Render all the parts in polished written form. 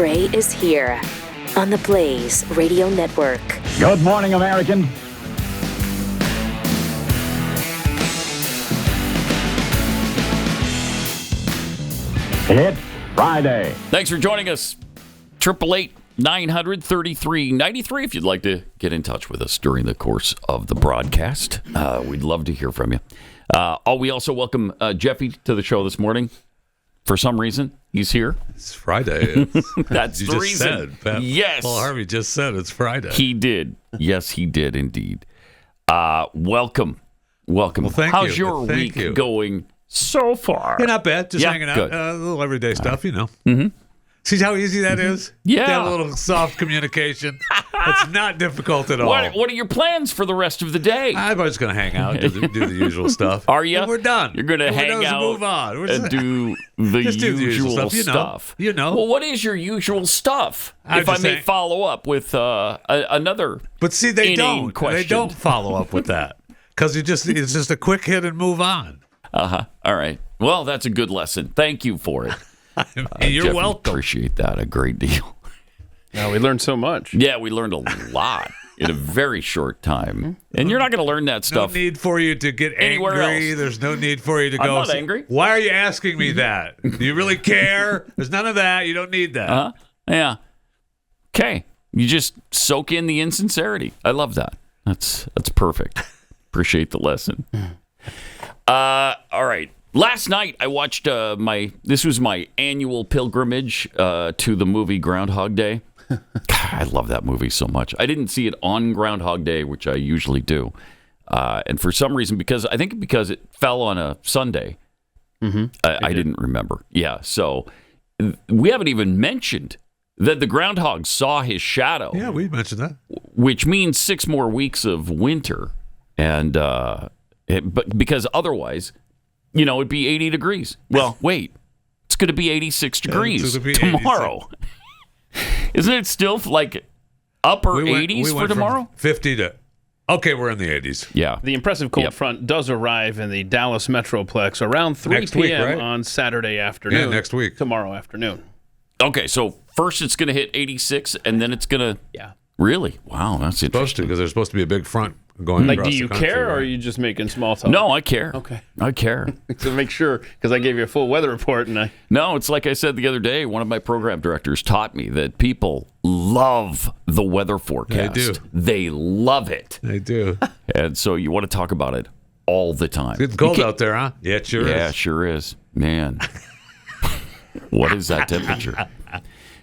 Gray is here on the Blaze Radio Network. Good morning, American. It's Friday. Thanks for joining us. 888-900-3393 if you'd like to get in touch with us during the course of the broadcast. We'd love to hear from you. We also welcome Jeffy to the show this morning. For some reason, he's here. It's Friday. That's the reason. Yes. Paul Harvey just said it's Friday. He did. Yes, he did indeed. Welcome. Well, thank How's you. your Thank week you. going so far? You're not bad. Just hanging out. Good. A little everyday stuff, you know. Mm-hmm. See how easy that is? Yeah. To have a little soft communication. It's not difficult at all. What are your plans for the rest of the day? I'm just going to hang out, do the usual stuff. Are you? And we're done. You're going to hang out move on. and do the usual stuff. You know. Well, what is your usual stuff? If I may follow up with another But see, they don't. question. They don't follow up with that. Because it's just a quick hit and move on. Uh-huh. All right. Well, that's a good lesson. Thank you for it. You're Jeffy, welcome. Appreciate that a great deal. Yeah, we learned so much. Yeah, we learned a lot in a very short time. And you're not going to learn that stuff. No need for you to get anywhere angry. else. There's no need for you to I'm go. not angry. Why are you asking me that? Do you really care? There's none of that. You don't need that. Uh-huh. Yeah. Okay. You just soak in the insincerity. I love that. That's perfect. Appreciate the lesson. All right. Last night I watched this was my annual pilgrimage to the movie Groundhog Day. God, I love that movie so much. I didn't see it on Groundhog Day, which I usually do. And for some reason, because it fell on a Sunday, I didn't remember. Yeah, so we haven't even mentioned that the groundhog saw his shadow. Yeah, we mentioned that. Which means 6 more weeks of winter. And but because otherwise, it'd be 80 degrees. Well, wait, it's going to be 86 degrees tomorrow. 86. Isn't it still like upper 80s for tomorrow? 50 to... Okay, we're in the 80s. Yeah. The impressive cold front does arrive in the Dallas Metroplex around 3 p.m. on Saturday afternoon. Yeah, next week. Tomorrow afternoon. Okay, so first it's going to hit 86, and then it's going to... Yeah. Really? Wow, that's interesting. Supposed to, because there's supposed to be a big front going across do you the country, care, right? or are you just making small talk? No, I care. Okay. I care. So make sure, because I gave you a full weather report, and No, it's like I said the other day, one of my program directors taught me that people love the weather forecast. They do. They love it. They do. And so you want to talk about it all the time. It's cold out there, huh? Yeah, it sure is. Yeah, sure is. Man. What is that temperature?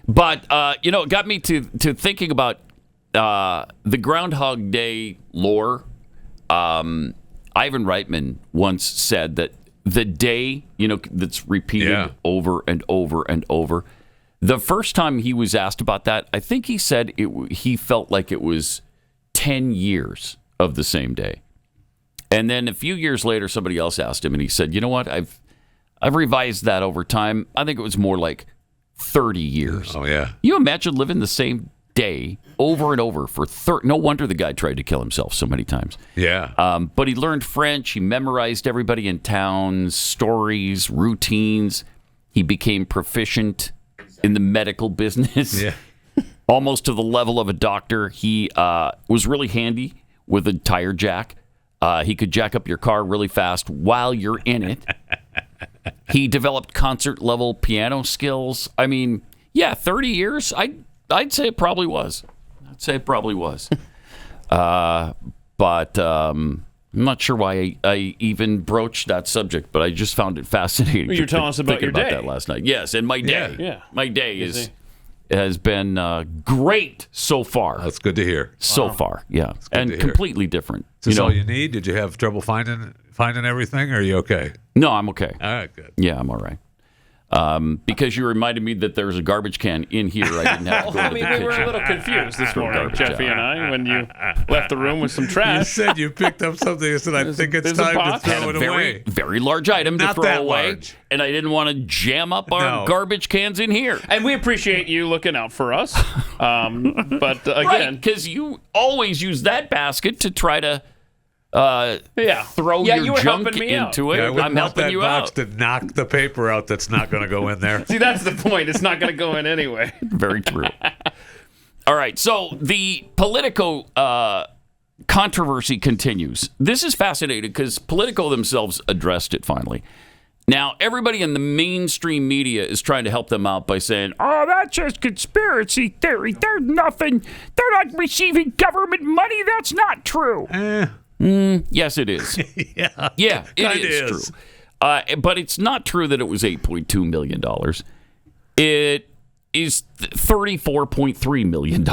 But, it got me to thinking about the Groundhog Day lore. Ivan Reitman once said that the day, that's repeated over and over and over. The first time he was asked about that, I think he said he felt like it was 10 years of the same day. And then a few years later, somebody else asked him, and he said, you know what, I've revised that over time. I think it was more like 30 years. Oh, yeah. You imagine living the same day over and over for 30. No wonder the guy tried to kill himself so many times. Yeah. But he learned French. He memorized everybody in town, stories, routines. He became proficient in the medical business, almost to the level of a doctor. He was really handy with a tire jack. He could jack up your car really fast while you're in it. He developed concert-level piano skills. I mean, 30 years, I'd say it probably was. But I'm not sure why I even broached that subject, but I just found it fascinating. Well, you're telling us about your day. That last night. Yes, and my day. Yeah. My day has been great so far. That's good to hear. So far, yeah. And completely different. Is this all you need? Did you have trouble finding everything, or are you okay? No, I'm okay. All right, good. Yeah, I'm all right. Because you reminded me that there's a garbage can in here. I didn't have to go to the kitchen. We were a little confused this morning, Jeffy and I, when you left the room with some You trash. said you picked up something. You said, I think it's time to throw it away. Very large item to Not throw that away. large. And I didn't want to jam up our garbage cans in here. And we appreciate you looking out for us. But again, because you always use that basket to try to throw you your were junk helping me out. into it. Yeah, I wouldn't I'm want helping that you box out. to knock the paper out that's not going to go in there. See, that's the point. It's not going to go in anyway. Very true. All right, so the Politico controversy continues. This is fascinating because Politico themselves addressed it finally. Now, everybody in the mainstream media is trying to help them out by saying, oh, that's just conspiracy theory. There's nothing. They're not receiving government money. That's not true. Yes, it is. Yeah, it is true. But it's not true that it was $8.2 million. It is $34.3 million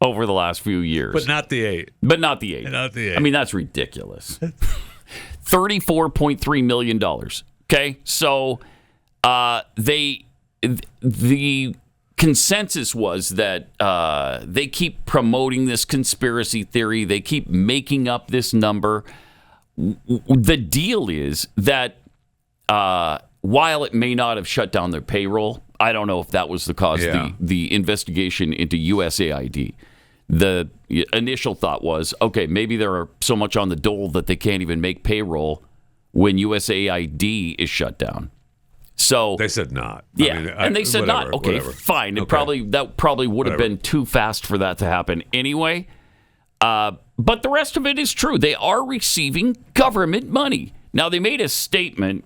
over the last few years. But not the 8. But not the 8. Not the 8. I mean, that's ridiculous. $34.3 million. Okay, so the consensus was that they keep promoting this conspiracy theory. They keep making up this number. The deal is that while it may not have shut down their payroll, I don't know if that was the cause. Yeah. The investigation into USAID. The initial thought was, okay, maybe they're so much on the dole that they can't even make payroll when USAID is shut down. So they said not. Yeah, I mean, and they said whatever, not. Okay, whatever. fine. It Okay. probably would have been too fast for that to happen anyway. But the rest of it is true. They are receiving government money. Now, they made a statement.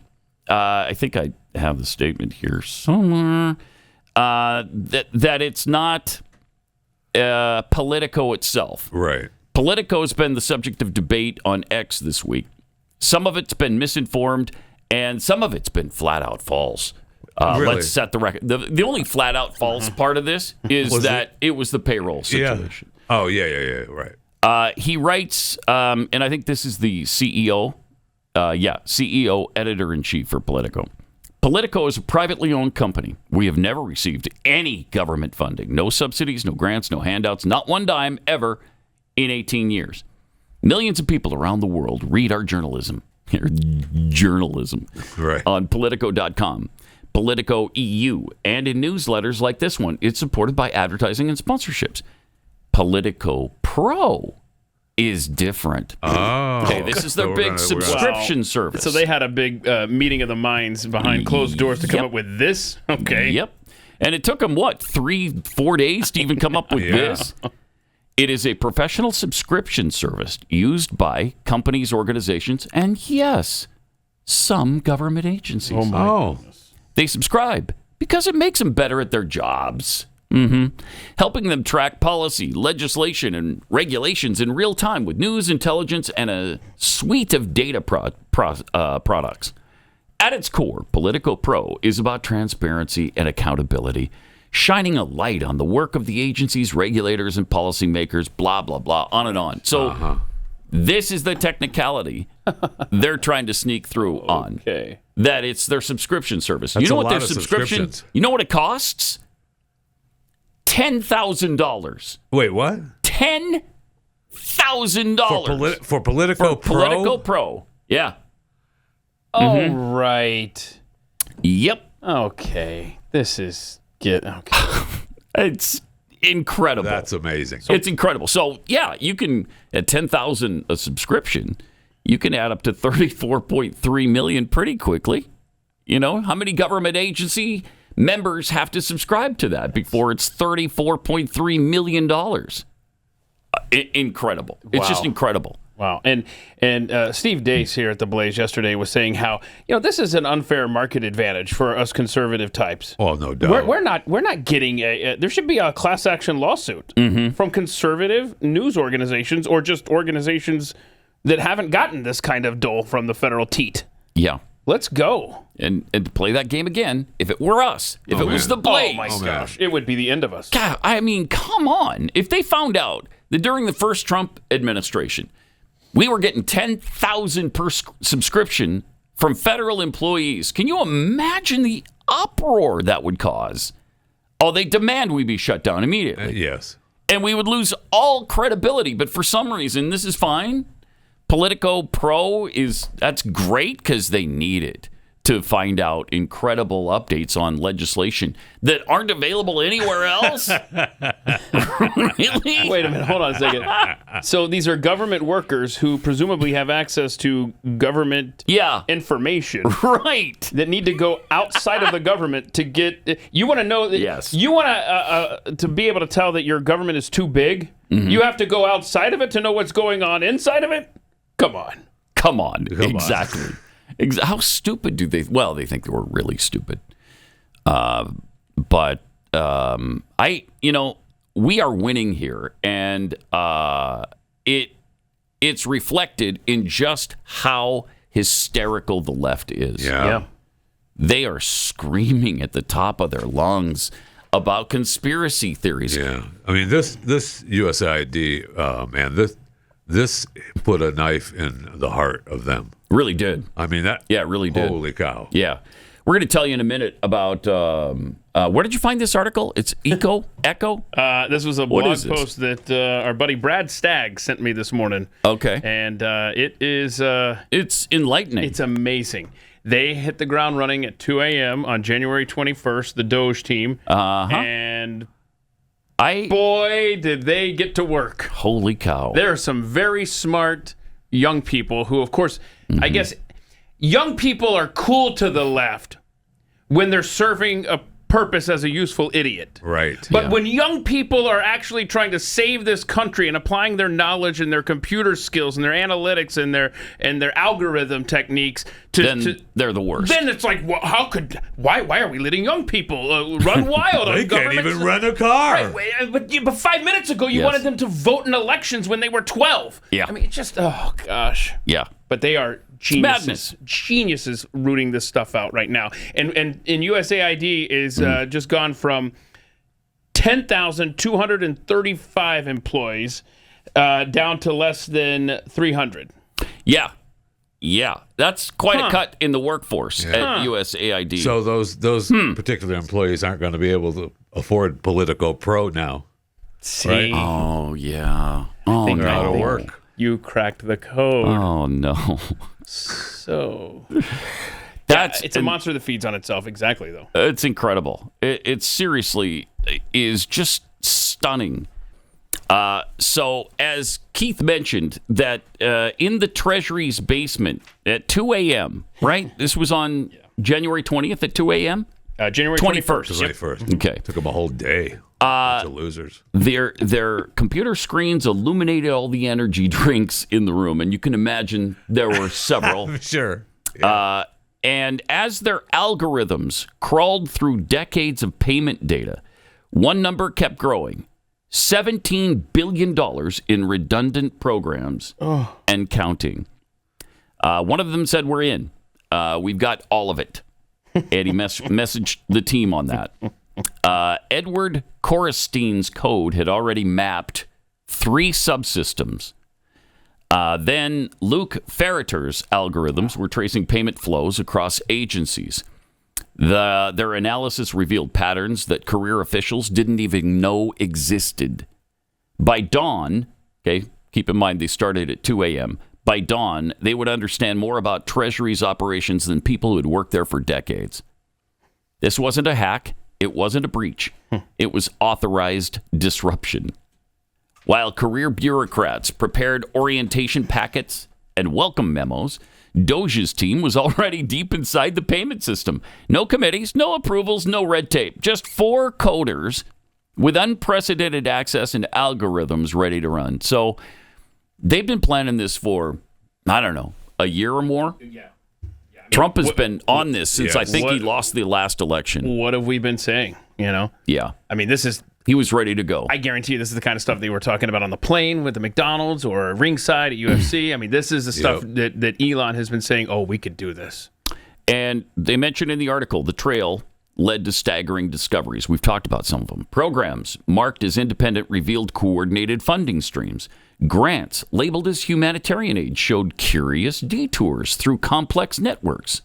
I think I have the statement here somewhere. That it's not Politico itself. Right. Politico has been the subject of debate on X this week. Some of it's been misinformed, and some of it's been flat out false. Really? Let's set the record. The only flat out false part of this is Was that it was the payroll situation. Yeah. Oh, yeah, right. He writes, and I think this is the CEO. CEO, editor-in-chief for Politico. Politico is a privately owned company. We have never received any government funding. No subsidies, no grants, no handouts, not one dime ever in 18 years. Millions of people around the world read our journalism Right. on Politico.com, Politico EU, and in newsletters like this one. It's supported by advertising and sponsorships. Politico Pro is different. Oh. Okay, this is their So big subscription service. So they had a big meeting of the minds behind closed doors to come up with this? Okay. Yep. And it took them, 3-4 days to even come up with this? It is a professional subscription service used by companies, organizations, and yes, some government agencies. Oh, my goodness. They subscribe because it makes them better at their jobs. Helping them track policy, legislation, and regulations in real time with news, intelligence, and a suite of data products. At its core, Politico Pro is about transparency and accountability, shining a light on the work of the agencies, regulators, and policymakers, blah, blah, blah, on and on. So this is the technicality they're trying to sneak through on. Okay. That it's their subscription service. That's you know a what their lot of subscription? subscriptions. You know what it costs? $10,000. Wait, what? $10,000 For Politico Pro? Politico Pro. Yeah. Oh, right. Yep. Okay. This is okay. It's incredible. That's amazing. It's incredible. So yeah, you can at 10,000 a subscription, you can add up to 34.3 million pretty quickly. You know how many government agency members have to subscribe to that before it's $34.3 million? Incredible. It's just incredible. Wow. And Steve Dace here at the Blaze yesterday was saying how, this is an unfair market advantage for us conservative types. Oh, no doubt. We're not getting there should be a class action lawsuit from conservative news organizations or just organizations that haven't gotten this kind of dole from the federal teat. Yeah. Let's go. And to play that game again, if it were us, if it was the Blaze. Oh, my gosh. It would be the end of us. God, I mean, come on. If they found out that during the first Trump administration, we were getting 10,000 per subscription from federal employees, can you imagine the uproar that would cause? Oh, they demand we be shut down immediately. Yes. And we would lose all credibility. But for some reason, this is fine. Politico Pro that's great because they need it. to find out incredible updates on legislation that aren't available anywhere else? Really? Wait a minute. Hold on a second. So these are government workers who presumably have access to government information. Right. That need to go outside of the government to get... You want to know... Yes. You want to be able to tell that your government is too big? Mm-hmm. You have to go outside of it to know what's going on inside of it? Come on. Exactly. How stupid do they... Well, they think they were really stupid. But we are winning here, and it's reflected in just how hysterical the left is. Yeah. They are screaming at the top of their lungs about conspiracy theories. Yeah. I mean, this USAID, man, this put a knife in the heart of them. Really did. I mean, that. Yeah, it really did. Holy cow. Yeah. We're going to tell you in a minute about where did you find this article? It's Echo? This was a blog post that our buddy Brad Stagg sent me this morning. Okay. And it is... it's enlightening. It's amazing. They hit the ground running at 2 a.m. on January 21st, the DOGE team. And boy, did they get to work. Holy cow. There are some very smart young people who, of course, I guess young people are cool to the left when they're serving a purpose as a useful idiot. Right. But when young people are actually trying to save this country and applying their knowledge and their computer skills and their analytics and their algorithm techniques they're the worst. Then it's like, well, why are we letting young people run wild? They can't even rent a car. Right, but 5 minutes ago you wanted them to vote in elections when they were 12. Yeah. I mean, it's just, oh gosh. Yeah. But they are geniuses rooting this stuff out right now. And USAID is just gone from 10,235 employees down to less than 300. Yeah. That's quite a cut in the workforce at USAID. So those particular employees aren't going to be able to afford Politico Pro now. See? Right? Oh, yeah. Oh, they're out of work. You cracked the code. Oh, no. So it's a monster that feeds on itself. Exactly, though. It's incredible. It seriously is just stunning. So as Keith mentioned, that in the Treasury's basement at 2 a.m., right? This was on January 20th at 2 a.m.? January 21st. 21st. Okay. Took them a whole day. Bunch of losers. Their computer screens illuminated all the energy drinks in the room, and you can imagine there were several. Sure. Yeah. And as their algorithms crawled through decades of payment data, one number kept growing. $17 billion in redundant programs and counting. One of them said, we're in. We've got all of it. And he messaged the team on that. Edward Korstein's code had already mapped 3 subsystems. Then Luke Ferreter's algorithms were tracing payment flows across agencies. Their analysis revealed patterns that career officials didn't even know existed. By dawn, okay, keep in mind they started at 2 a.m., by dawn, they would understand more about Treasury's operations than people who had worked there for decades. This wasn't a hack. It wasn't a breach. It was authorized disruption. While career bureaucrats prepared orientation packets and welcome memos, DOGE's team was already deep inside the payment system. No committees, no approvals, no red tape. Just 4 coders with unprecedented access and algorithms ready to run. So they've been planning this for, I don't know, a year or more? Yeah. Trump has been on this since I think he lost the last election. What have we been saying, Yeah. I mean, he was ready to go. I guarantee you this is the kind of stuff they were talking about on the plane with the McDonald's or ringside at UFC. I mean, this is the stuff that Elon has been saying, we could do this. And they mentioned in the article, the trail led to staggering discoveries. We've talked about some of them. Programs marked as independent revealed coordinated funding streams. Grants labeled as humanitarian aid showed curious detours through complex networks.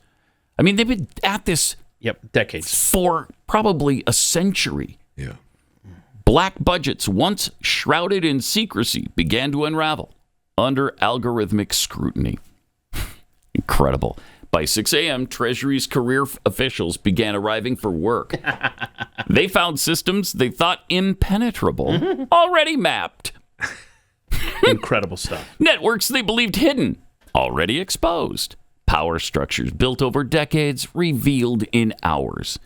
I mean, they've been at this decades for probably a century. Yeah. Black budgets, once shrouded in secrecy, began to unravel under algorithmic scrutiny. Incredible. By 6 a.m., Treasury's career officials began arriving for work. They found systems they thought impenetrable already mapped. Incredible stuff. Networks they believed hidden already exposed. Power structures built over decades revealed in hours.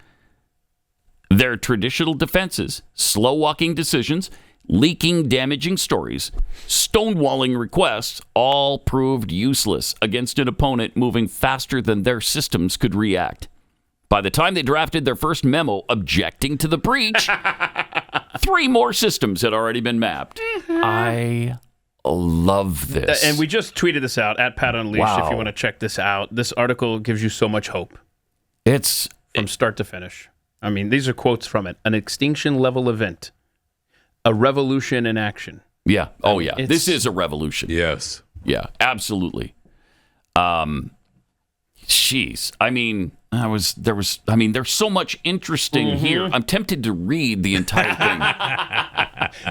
Their traditional defenses, slow-walking decisions, leaking damaging stories, stonewalling requests, all proved useless against an opponent moving faster than their systems could react. By the time they drafted their first memo objecting to the breach, 3 more systems had already been mapped. I love this. And we just tweeted this out at Pat Unleashed Wow. if you want to check this out. This article gives you so much hope It's from start to finish. I mean, these are quotes from it. An extinction-level event. A revolution in action. yeah. Oh yeah. It's- This is a revolution. Yes. Yeah, absolutely. Jeez. I mean, there's so much interesting here. I'm tempted to read the entire thing,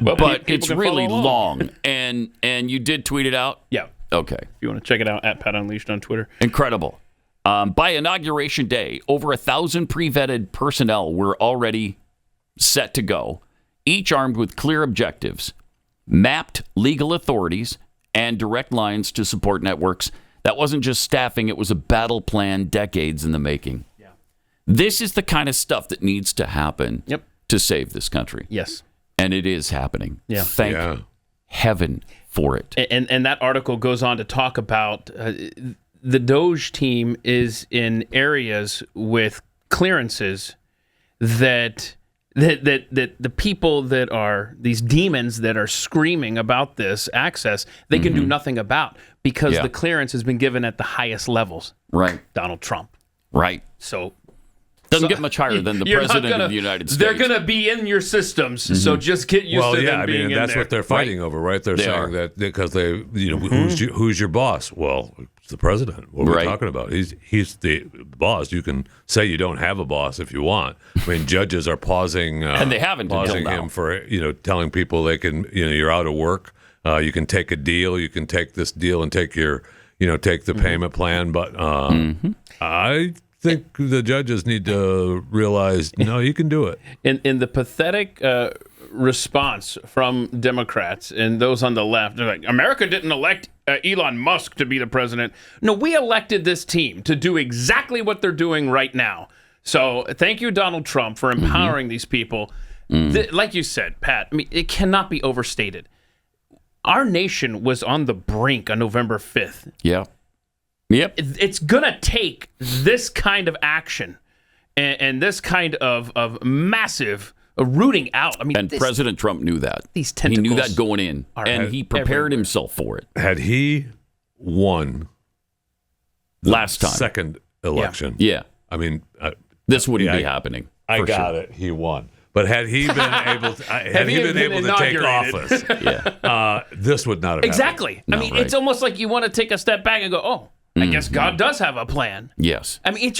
but people it's can really follow along. long. And you did tweet it out? Yeah. Okay. If you want to check it out, at Pat Unleashed on Twitter. Incredible. By inauguration day, over 1,000 pre-vetted personnel were already set to go, each armed with clear objectives, mapped legal authorities, and direct lines to support networks. That wasn't just staffing, it was a battle plan decades in the making. Yeah. This is the kind of stuff that needs to happen to save this country. Yes. And it is happening. Yeah. Thank heaven for it. And that article goes on to talk about the DOGE team is in areas with clearances that the people that are these demons that are screaming about this access, they can do nothing about because the clearance has been given at the highest levels. Right. Donald Trump. Right. So doesn't get much higher than the you're not president of the United States. They're going to be in the systems, so just get used to them being in that's there. what they're fighting over, right? They're They saying are. that because they, who's your boss? Well, it's the president. What are we talking about? He's the boss. You can say you don't have a boss if you want. I mean, judges are pausing, and they haven't pausing until now. him for telling people they can, you're out of work. You can take a deal. You can take this deal and take your, take the payment plan. But I think the judges need to realize, no, you can do it. In the pathetic response from Democrats and those on the left, they're like, America didn't elect Elon Musk to be the president. No, we elected this team to do exactly what they're doing right now. So thank you, Donald Trump, for empowering these people. Like you said, Pat, I mean, it cannot be overstated. Our nation was on the brink on November 5th. Yeah. Yep. It's going to take this kind of action and this kind of massive rooting out. I mean, And President Trump knew that. These he knew tentacles that going in, and he prepared everywhere. himself for it. Had he won the Last time. second election, Yeah. I mean, This wouldn't be happening. I for got sure. it. He won. But had he been able to, take office, this would not have Exactly. No, I mean, right. it's almost like you want to take a step back and go, oh, I guess God does have a plan. Yes. I mean,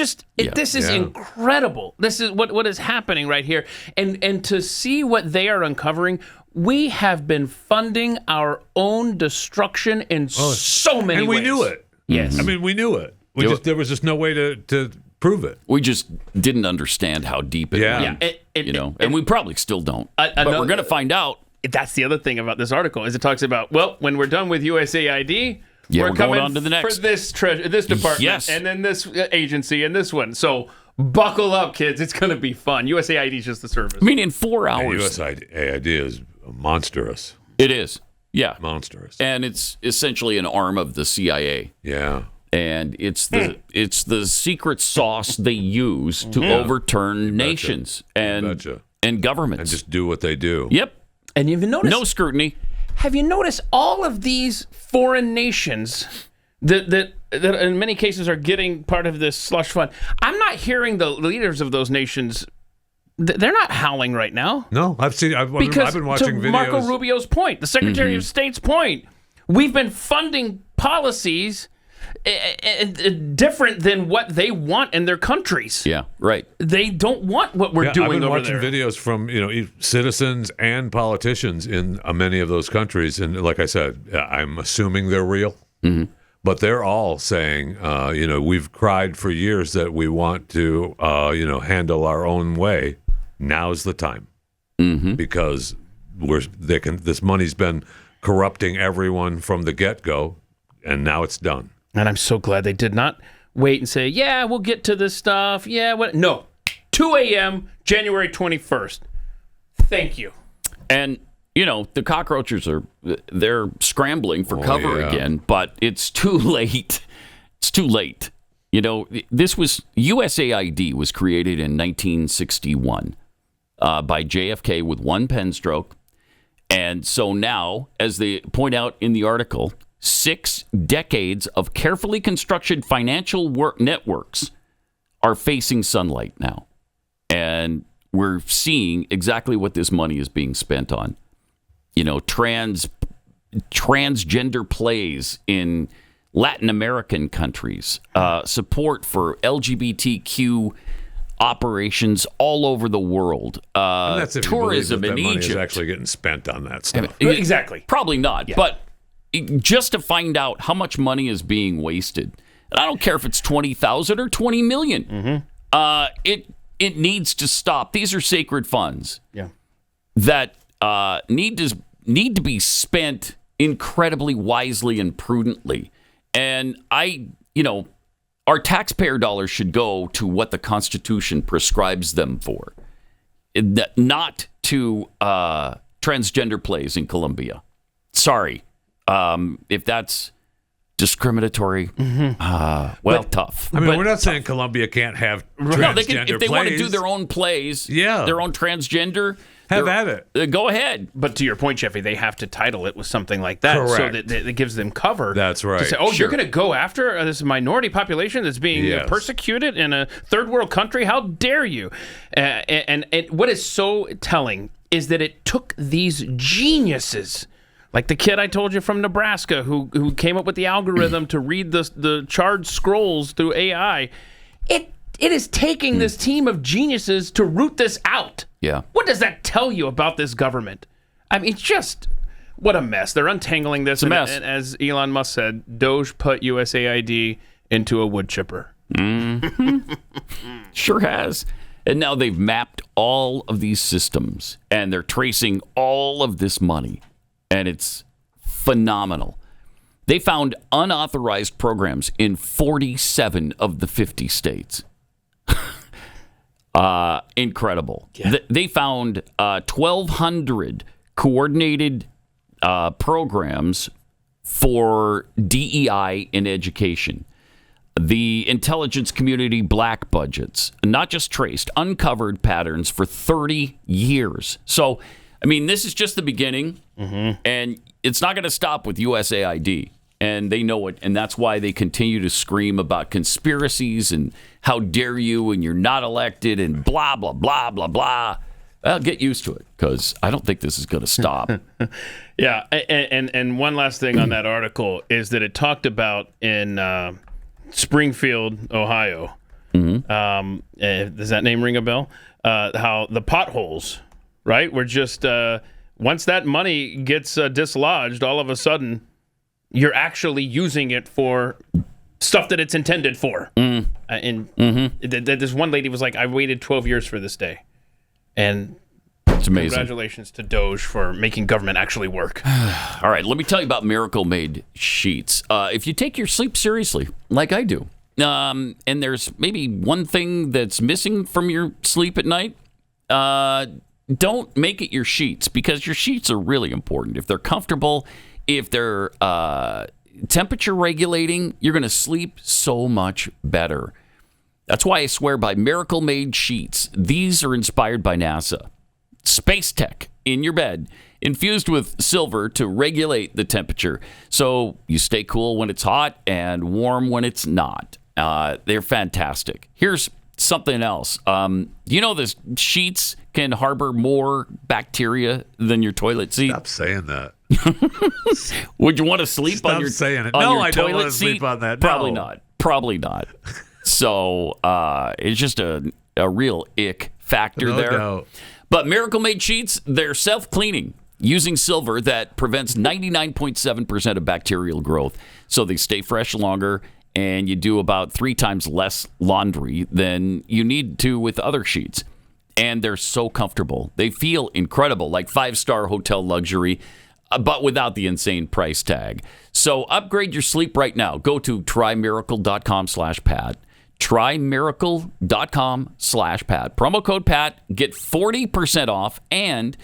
this is incredible. This is what is happening right here. And to see what they are uncovering, we have been funding our own destruction in so many and we ways. knew it. Yes. I mean, we knew it. There was just no way to prove it. We just didn't understand how deep it went. And we probably still don't. But we're going to find out. That's the other thing about this article is it talks about, well, when we're done with USAID, we're coming going on to the next. for this department and then this agency and this one. So buckle up, kids. It's going to be fun. USAID is just the service. I mean, in 4 hours. USAID is monstrous. It is. Yeah. Monstrous. And it's essentially an arm of the CIA. Yeah. And it's the secret sauce they use to overturn nations and governments. And just do what they do. Yep. And you've noticed no scrutiny. Have you noticed all of these foreign nations that in many cases are getting part of this slush fund? I'm not hearing the leaders of those nations. They're not howling right now. No, I've been watching videos. To Marco Rubio's point, the Secretary of State's point, we've been funding policies different than what they want in their countries. Yeah, right. They don't want what we're doing over there. I've been watching videos from citizens and politicians in many of those countries, and like I said, I'm assuming they're real. but they're all saying, we've cried for years that we want to, handle our own way. Now's the time, because this money's been corrupting everyone from the get-go, and now it's done. And I'm so glad they did not wait and say, yeah, we'll get to this stuff. Yeah, what? No. 2 a.m., January 21st. Thank you. And, the cockroaches they're scrambling for cover again, but it's too late. It's too late. USAID was created in 1961 by JFK with one pen stroke. And so now, as they point out in the article, 6 decades of carefully constructed financial networks are facing sunlight now. And we're seeing exactly what this money is being spent on. Transgender plays in Latin American countries, support for LGBTQ operations all all over the world. And that's if tourism you believe that in money Egypt is actually getting spent on that stuff. Exactly. Probably not, but just to find out how much money is being wasted, and I don't care if it's 20,000 or 20 million. It needs to stop. These are sacred funds that need to be spent incredibly wisely and prudently. And our taxpayer dollars should go to what the Constitution prescribes them for, not to transgender plays in Colombia. Sorry, if that's discriminatory. Tough. I mean, we're not saying Colombia can't have transgender no, they can, if they want to plays. do their own plays, Yeah. their own transgender. Have at it. Go ahead. But to your point, Jeffy, they have to title it with something like that, so Correct. that it gives them cover. That's right. To say, Sure. you're going to go after this minority population that's being persecuted in a third world country? How dare you? And what is so telling is that it took these geniuses, like the kid I told you from Nebraska, who came up with the algorithm to read the charged scrolls through AI. It is taking this team of geniuses to root this out. Yeah. What does that tell you about this government? I mean, just what a mess. They're untangling this. It's a mess. And as Elon Musk said, DOGE put USAID into a wood chipper. Sure has. And now they've mapped all of these systems and they're tracing all of this money. And it's phenomenal. They found unauthorized programs in 47 of the 50 states. Incredible. Yeah. They found 1,200 coordinated programs for DEI in education. The intelligence community black budgets, not just traced, uncovered patterns for 30 years. So, I mean, this is just the beginning, and it's not going to stop with USAID. And they know it, and that's why they continue to scream about conspiracies and how dare you, and you're not elected, and blah, blah, blah, blah, blah. Well, get used to it, because I don't think this is going to stop. Yeah, and one last thing on that article is that it talked about in Springfield, Ohio. Does that name ring a bell? How the potholes, right, were just once that money gets dislodged, all of a sudden you're actually using it for stuff that it's intended for. This one lady was like, I waited 12 years for this day. And It's amazing. congratulations to DOGE for making government actually work. All right, let me tell you about Miracle Made sheets. If you take your sleep seriously, like I do, and there's maybe one thing that's missing from your sleep at night, don't make it your sheets, because your sheets are really important. If they're comfortable, if they're temperature regulating, you're going to sleep so much better. That's why I swear by Miracle Made sheets. These are inspired by NASA. Space tech in your bed, infused with silver to regulate the temperature, so you stay cool when it's hot and warm when it's not. They're fantastic. Here's something else. The sheets can harbor more bacteria than your toilet seat. Stop saying that. Would you want to sleep Stop on your saying it. on No, your I don't toilet want to seat? sleep on that. Probably No. not. Probably not. So it's just a real ick factor No there. doubt. But Miracle Made sheets, they're self-cleaning. using silver that prevents 99.7% of bacterial growth. So they stay fresh longer, and you do about 3 times less laundry than you need to with other sheets. And they're so comfortable. They feel incredible, like 5-star hotel luxury, but without the insane price tag. So upgrade your sleep right now. Go to trymiracle.com/Pat. Trymiracle.com/Pat. Promo code Pat. Get 40% off and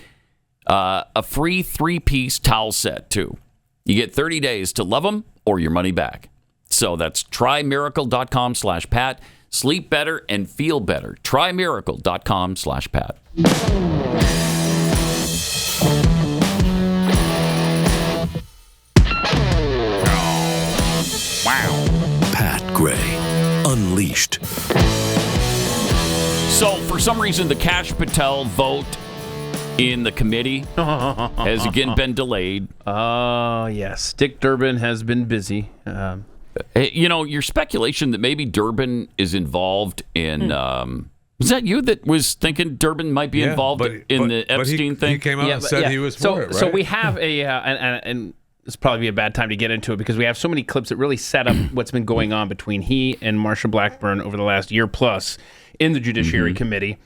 a free 3-piece towel set, too. You get 30 days to love them or your money back. So that's trymiracle.com/Pat. Sleep better and feel better. Trymiracle.com/Pat. Wow. Pat Gray Unleashed. So, for some reason, the Kash Patel vote in the committee has again been delayed. Yes. Dick Durbin has been busy. Your speculation that maybe Durbin is involved in... was that you that was thinking Durbin might be involved in the Epstein thing? He came out and said he was for it, right? So we have and this will probably be a bad time to get into it because we have so many clips that really set up what's been going on between he and Marsha Blackburn over the last year plus in the Judiciary Committee.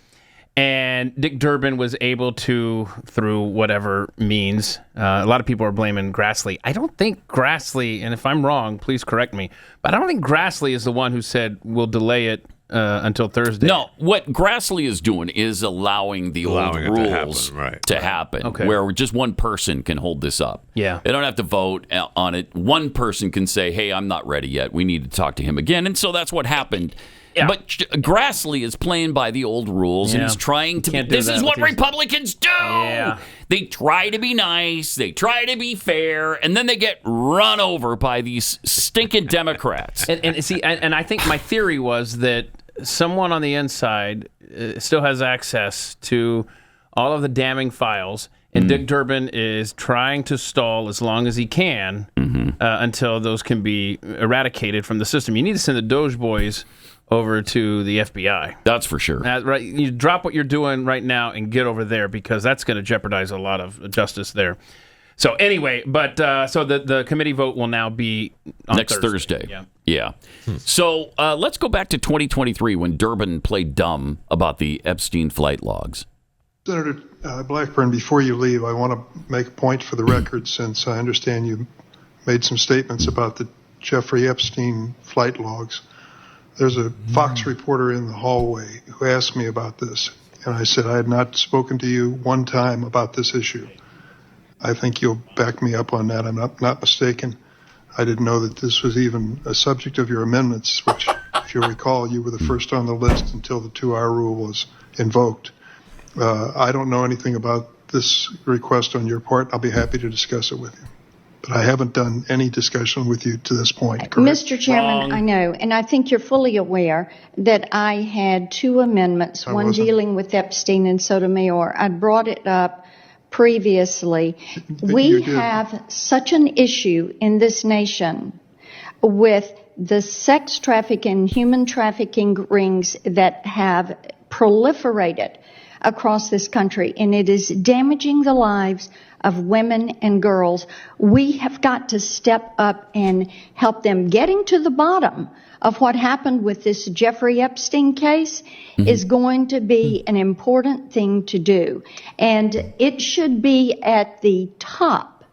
And Dick Durbin was able to, through whatever means, a lot of people are blaming Grassley. I don't think Grassley, and if I'm wrong, please correct me, but I don't think Grassley is the one who said we'll delay it until Thursday. No, what Grassley is doing is allowing the old rules to happen, Okay. where just one person can hold this up. Yeah. They don't have to vote on it. One person can say, hey, I'm not ready yet. We need to talk to him again. And so that's what happened. Yeah. But Grassley is playing by the old rules, and he's trying to... This is what Republicans do! Yeah. They try to be nice, they try to be fair, and then they get run over by these stinking Democrats. And I think my theory was that someone on the inside still has access to all of the damning files, and Dick Durbin is trying to stall as long as he can until those can be eradicated from the system. You need to send the DOGE boys over to the FBI. That's for sure. Right, you drop what you're doing right now and get over there because that's going to jeopardize a lot of justice there. So anyway, but so the committee vote will now be on next Thursday. Yeah. So let's go back to 2023 when Durbin played dumb about the Epstein flight logs. Senator Blackburn, before you leave, I want to make a point for the record since I understand you made some statements about the Jeffrey Epstein flight logs. There's a Fox reporter in the hallway who asked me about this, and I said I had not spoken to you one time about this issue. I think you'll back me up on that. I'm not mistaken. I didn't know that this was even a subject of your amendments, which, if you recall, you were the first on the list until the 2-hour rule was invoked. I don't know anything about this request on your part. I'll be happy to discuss it with you. But I haven't done any discussion with you to this point, correct? Mr. Chairman, I know, and I think you're fully aware that I had 2 amendments, one dealing with Epstein and Sotomayor. I brought it up previously. We have such an issue in this nation with the sex trafficking, human trafficking rings that have proliferated across this country, and it is damaging the lives of women and girls. We have got to step up and help them. Getting to the bottom of what happened with this Jeffrey Epstein case is going to be an important thing to do. And it should be at the top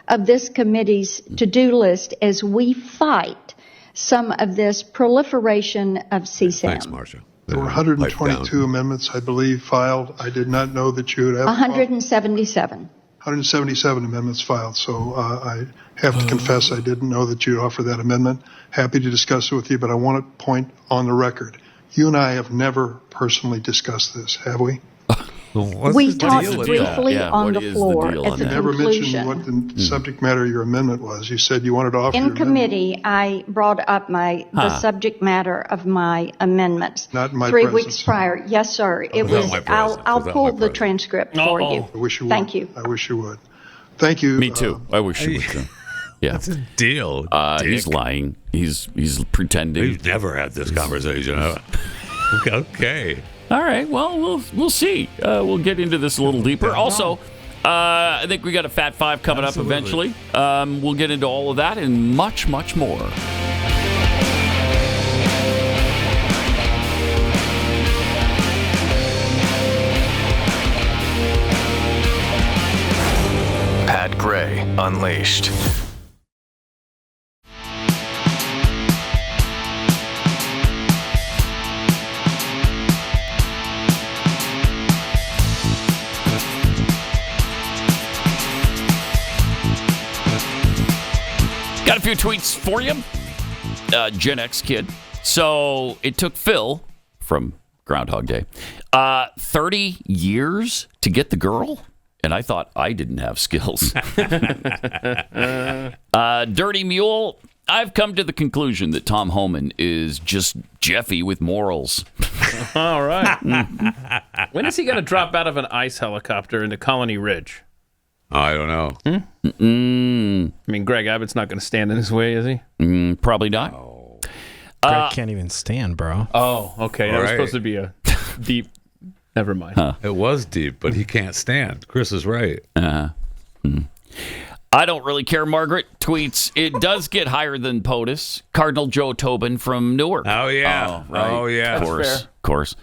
of this committee's to-do list as we fight some of this proliferation of CSAM. Thanks, Marsha. There were 122 amendments, I believe, filed. I did not know that you would have 177. 177 amendments filed, so I have to confess I didn't know that you'd offer that amendment. Happy to discuss it with you, but I want to point on the record. You and I have never personally discussed this, have we? We talked briefly on the floor at the You never mentioned conclusion. what the subject matter of your amendment was. You said you wanted to offer your In committee, I brought up the subject matter of my amendments. Not in my 3 presence. weeks prior. Yes, sir. It was. my presence. I'll Was that pull my the presence? transcript for you. I wish you would. Thank you. I wish you would. Thank you. Me too. I wish you would too. Yeah. That's a deal. He's lying. He's pretending. We've never had this conversation. Okay. All right. Well, we'll see. We'll get into this a little deeper. Also, I think we got a Fat Five coming up eventually. We'll get into all of that and much, much more. Pat Gray Unleashed. Got a few tweets for you. Gen X kid. So it took Phil from Groundhog Day 30 years to get the girl. And I thought I didn't have skills. Dirty Mule. I've come to the conclusion that Tom Homan is just Jeffy with morals. All right. When is he going to drop out of an ice helicopter into Colony Ridge? I don't know. I mean, Greg Abbott's not going to stand in his way, is he? Probably not. Greg can't even stand, bro. Oh, okay. That was right. supposed to be a deep... Never mind. It was deep, but he can't stand. Chris is right. I don't really care. Margaret tweets, it does get higher than POTUS. Cardinal Joe Tobin from Newark. Oh, yeah. Oh, right. Oh, yeah. Of course. fair. Of course.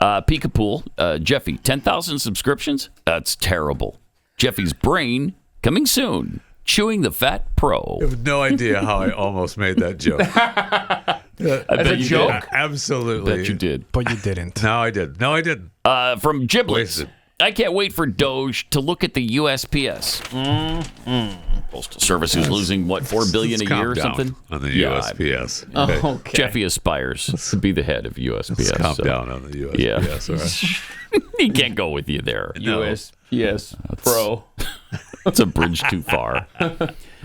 Peekapool, Jeffy, 10,000 subscriptions? That's terrible. Jeffy's brain coming soon. Chewing the Fat Pro. I have no idea how I almost made that joke. As a joke? Yeah, absolutely. Bet you did. But you didn't. No, I did. No, I didn't. From Giblets. Wasted. I can't wait for DOGE to look at the USPS. Postal Service is losing, what, $4 billion a Let's calm year or down something? on the Yeah, USPS. Oh, okay. Jeffy aspires to be the head of USPS. Let's calm so- down on the USPS. Yeah. All right. He can't go with you there. No. USPS Pro. That's a bridge too far.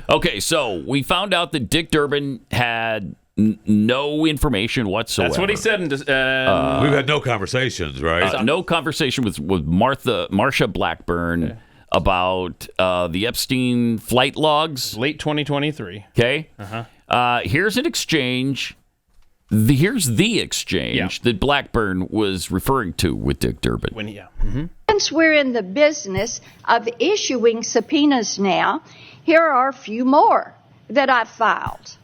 Okay, so we found out that Dick Durbin had no information whatsoever. That's what he said. We've had no conversations, right? No conversation with Marsha Blackburn about the Epstein flight logs. Late 2023. Okay. Here's an exchange. Here's the exchange that Blackburn was referring to with Dick Durbin. Since we're in the business of issuing subpoenas now, here are a few more that I've filed.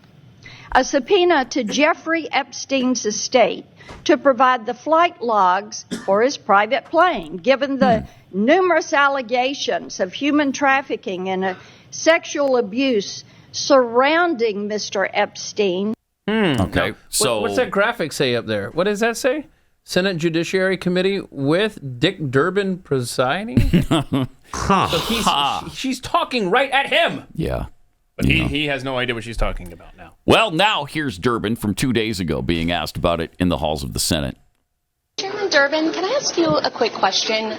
A subpoena to Jeffrey Epstein's estate to provide the flight logs for his private plane, given the numerous allegations of human trafficking and sexual abuse surrounding Mr. Epstein. Okay. So What's that graphic say up there? What does that say? Senate Judiciary Committee with Dick Durbin presiding? So she's talking right at him. Yeah. But he has no idea what she's talking about now. Well, now here's Durbin from 2 days ago being asked about it in the halls of the Senate. Chairman Durbin, can I ask you a quick question?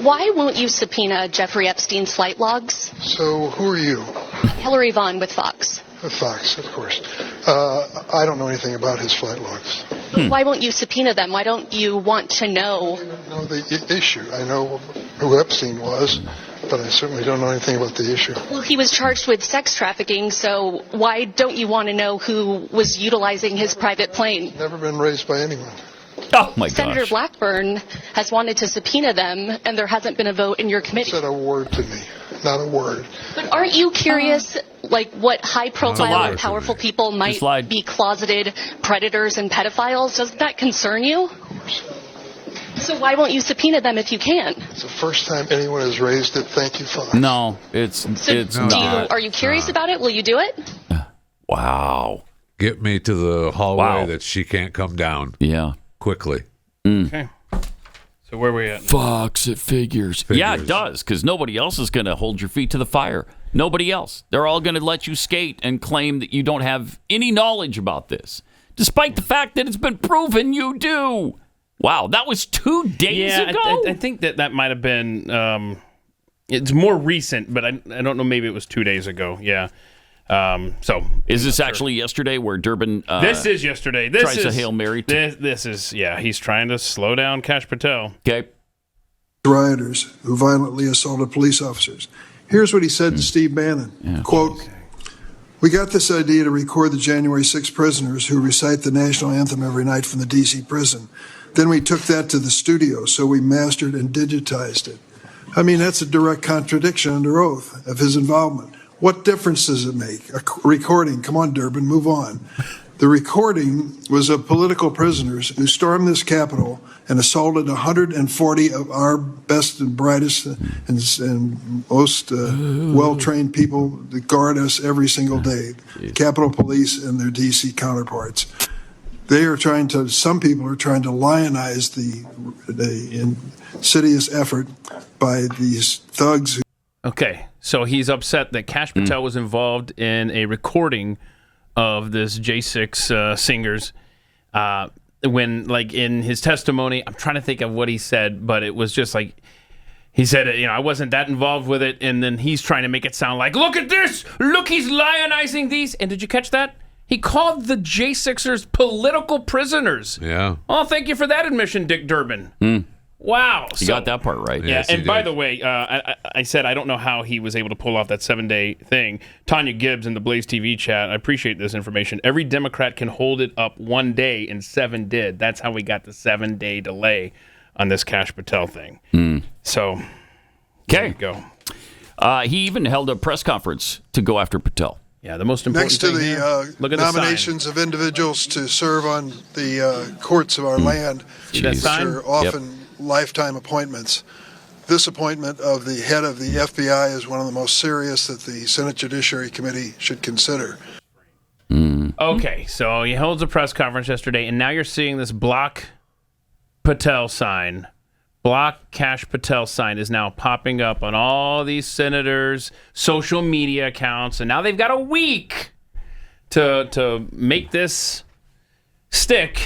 Why won't you subpoena Jeffrey Epstein's flight logs? So who are you? Hillary Vaughn with Fox. With Fox, of course. I don't know anything about his flight logs. Why won't you subpoena them? Why don't you want to know? I don't know the issue. I know who Epstein was, but I certainly don't know anything about the issue. Well, he was charged with sex trafficking, so why don't you want to know who was utilizing his private plane? Never been raised by anyone. Oh, my Senator gosh. Blackburn has wanted to subpoena them, and there hasn't been a vote in your committee. Said a word to me, not a word. But aren't you curious, like, what high-profile lie. and powerful people might Just lied. be closeted predators and pedophiles? Doesn't that concern you? Of course. So why won't you subpoena them if you can? It's the first time anyone has raised it. Thank you, Fox. No, it's So not. are you curious about it? Will you do it? Wow. Get me to the hallway Wow. that she can't come down Yeah. quickly. Okay. So where are we at? Fox, it figures. Yeah, it does, because nobody else is going to hold your feet to the fire. Nobody else. They're all going to let you skate and claim that you don't have any knowledge about this, despite the fact that it's been proven you do. Wow, that was 2 days ago? I think that might have been, it's more recent, but I don't know, maybe it was 2 days ago. Yeah. So is this actually yesterday where Durbin this is yesterday. This tries is a Hail Mary? This is, yeah, he's trying to slow down Kash Patel. Okay. Rioters who violently assaulted police officers. Here's what he said to Steve Bannon. Yeah. Quote, "We got this idea to record the January 6 prisoners who recite the national anthem every night from the D.C. prison. Then we took that to the studio, so we mastered and digitized it. I mean, that's a direct contradiction under oath of his involvement. What difference does it make? A recording. Come on, Durbin, move on. The recording was of political prisoners who stormed this Capitol and assaulted 140 of our best and brightest and most well-trained people that guard us every single day, Capitol Police and their D.C. counterparts. Some people are trying to lionize the insidious effort by these thugs. Okay, so he's upset that Kash Patel was involved in a recording of this J6 singers when, like, in his testimony, I'm trying to think of what he said, but it was just like, he said, I wasn't that involved with it, and then he's trying to make it sound like, look at this! Look, he's lionizing these! And did you catch that? He called the J6ers political prisoners. Yeah. Oh, thank you for that admission, Dick Durbin. Wow. You got that part right. Yeah, Yes, and he by did. the way, I said I don't know how he was able to pull off that 7-day thing. Tanya Gibbs in the Blaze TV chat, I appreciate this information. Every Democrat can hold it up 1 day, and 7 did. That's how we got the 7-day delay on this Kash Patel thing. So, there you go. He even held a press conference to go after Patel. Yeah, the most important Next to thing here, the look at the sign. nominations of individuals to serve on the courts of our land, See that which sign? are often lifetime appointments. This appointment of the head of the FBI is one of the most serious that the Senate Judiciary Committee should consider. Okay, so he holds a press conference yesterday, and now you're seeing this block Patel sign. Block Kash Patel sign is now popping up on all these senators' social media accounts, and now they've got a week to make this stick.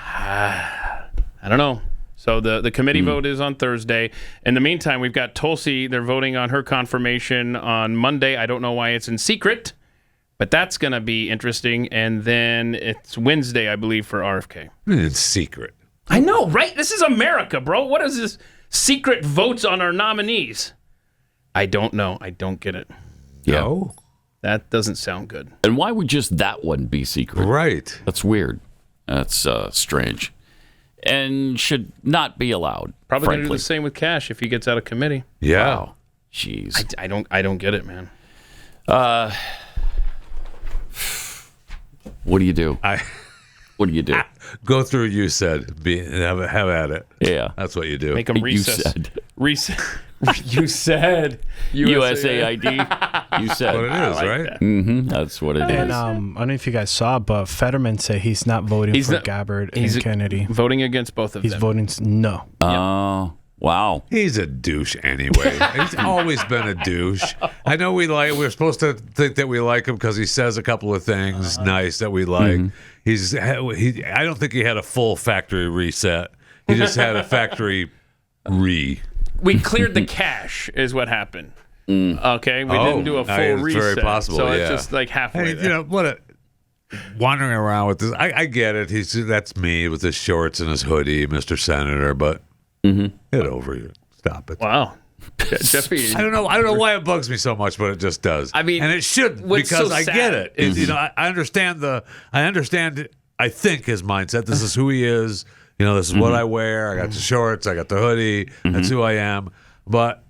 I don't know. So the committee vote is on Thursday. In the meantime, we've got Tulsi. They're voting on her confirmation on Monday. I don't know why it's in secret, but that's going to be interesting. And then it's Wednesday, I believe, for RFK. It's secret. I know, right? This is America, bro. What is this secret votes on our nominees? I don't know. I don't get it. Yeah. No? That doesn't sound good. And why would just that one be secret? Right. That's weird. That's strange. And should not be allowed. Probably going to do frankly. the same with Kash if he gets out of committee. Yeah. Wow. Jeez. I don't get it, man. What do you do? What do you do? Go through. You said. Have at it. Yeah. That's what you do. Make them recess. You said. You said. USAID. You said. What it is, right? Mm-hmm. That's what it is. And I don't know if you guys saw, but Fetterman said he's not voting for Gabbard and Kennedy. Voting against both of He's them. voting no. Oh, wow. He's a douche anyway. He's always been a douche. I know we're supposed to think that we like him because he says a couple of things nice that we like. I don't think he had a full factory reset. He just had a factory We cleared the cache, is what happened. Okay, we didn't do a full it's reset. very possible. So yeah. it's just like halfway Hey, there. wandering around with this. I get it. That's me with his shorts and his hoodie, Mr. Senator. But get over it. Stop it. Wow. Jeffy. I don't know why it bugs me so much, but it just does. I mean, and it should what's because so I sad get it. is- I understand I think his mindset. This is who he is. This is what I wear. I got the shorts. I got the hoodie. That's who I am. But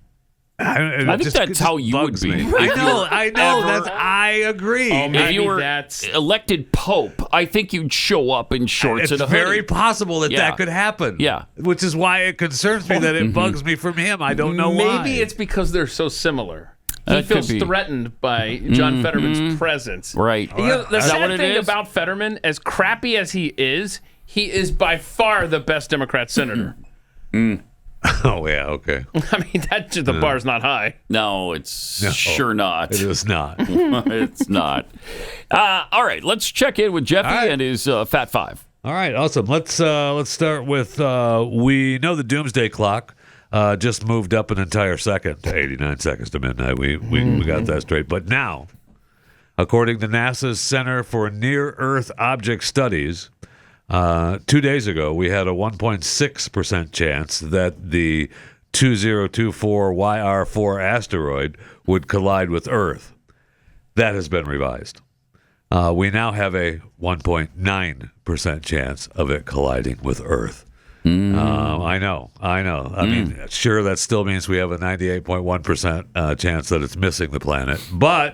I think that's how you would be. I know. I agree. If you were elected Pope, I think you'd show up in shorts and a It's hoodie. very possible that could happen. Yeah. Which is why it concerns me that it bugs me from him. I don't know why. Maybe it's because they're so similar. He That could feels be. threatened by John Fetterman's presence. Right. The Is that what sad it thing is? about Fetterman, as crappy as he is by far the best Democrat senator. Oh, yeah, okay. I mean, the bar's not high. No, it's sure not. It is not. It's not. All right, let's check in with Jeffy and his Fat Five. All right, awesome. Let's start with we know the doomsday clock just moved up an entire second to 89 seconds to midnight. We got that straight. But now, according to NASA's Center for Near-Earth Object Studies, 2 days ago we had a 1.6% chance that the 2024 YR4 asteroid would collide with Earth. That has been revised. We now have a 1.9% chance of it colliding with Earth. I know. I mean, sure, that still means we have a 98.1% chance that it's missing the planet, but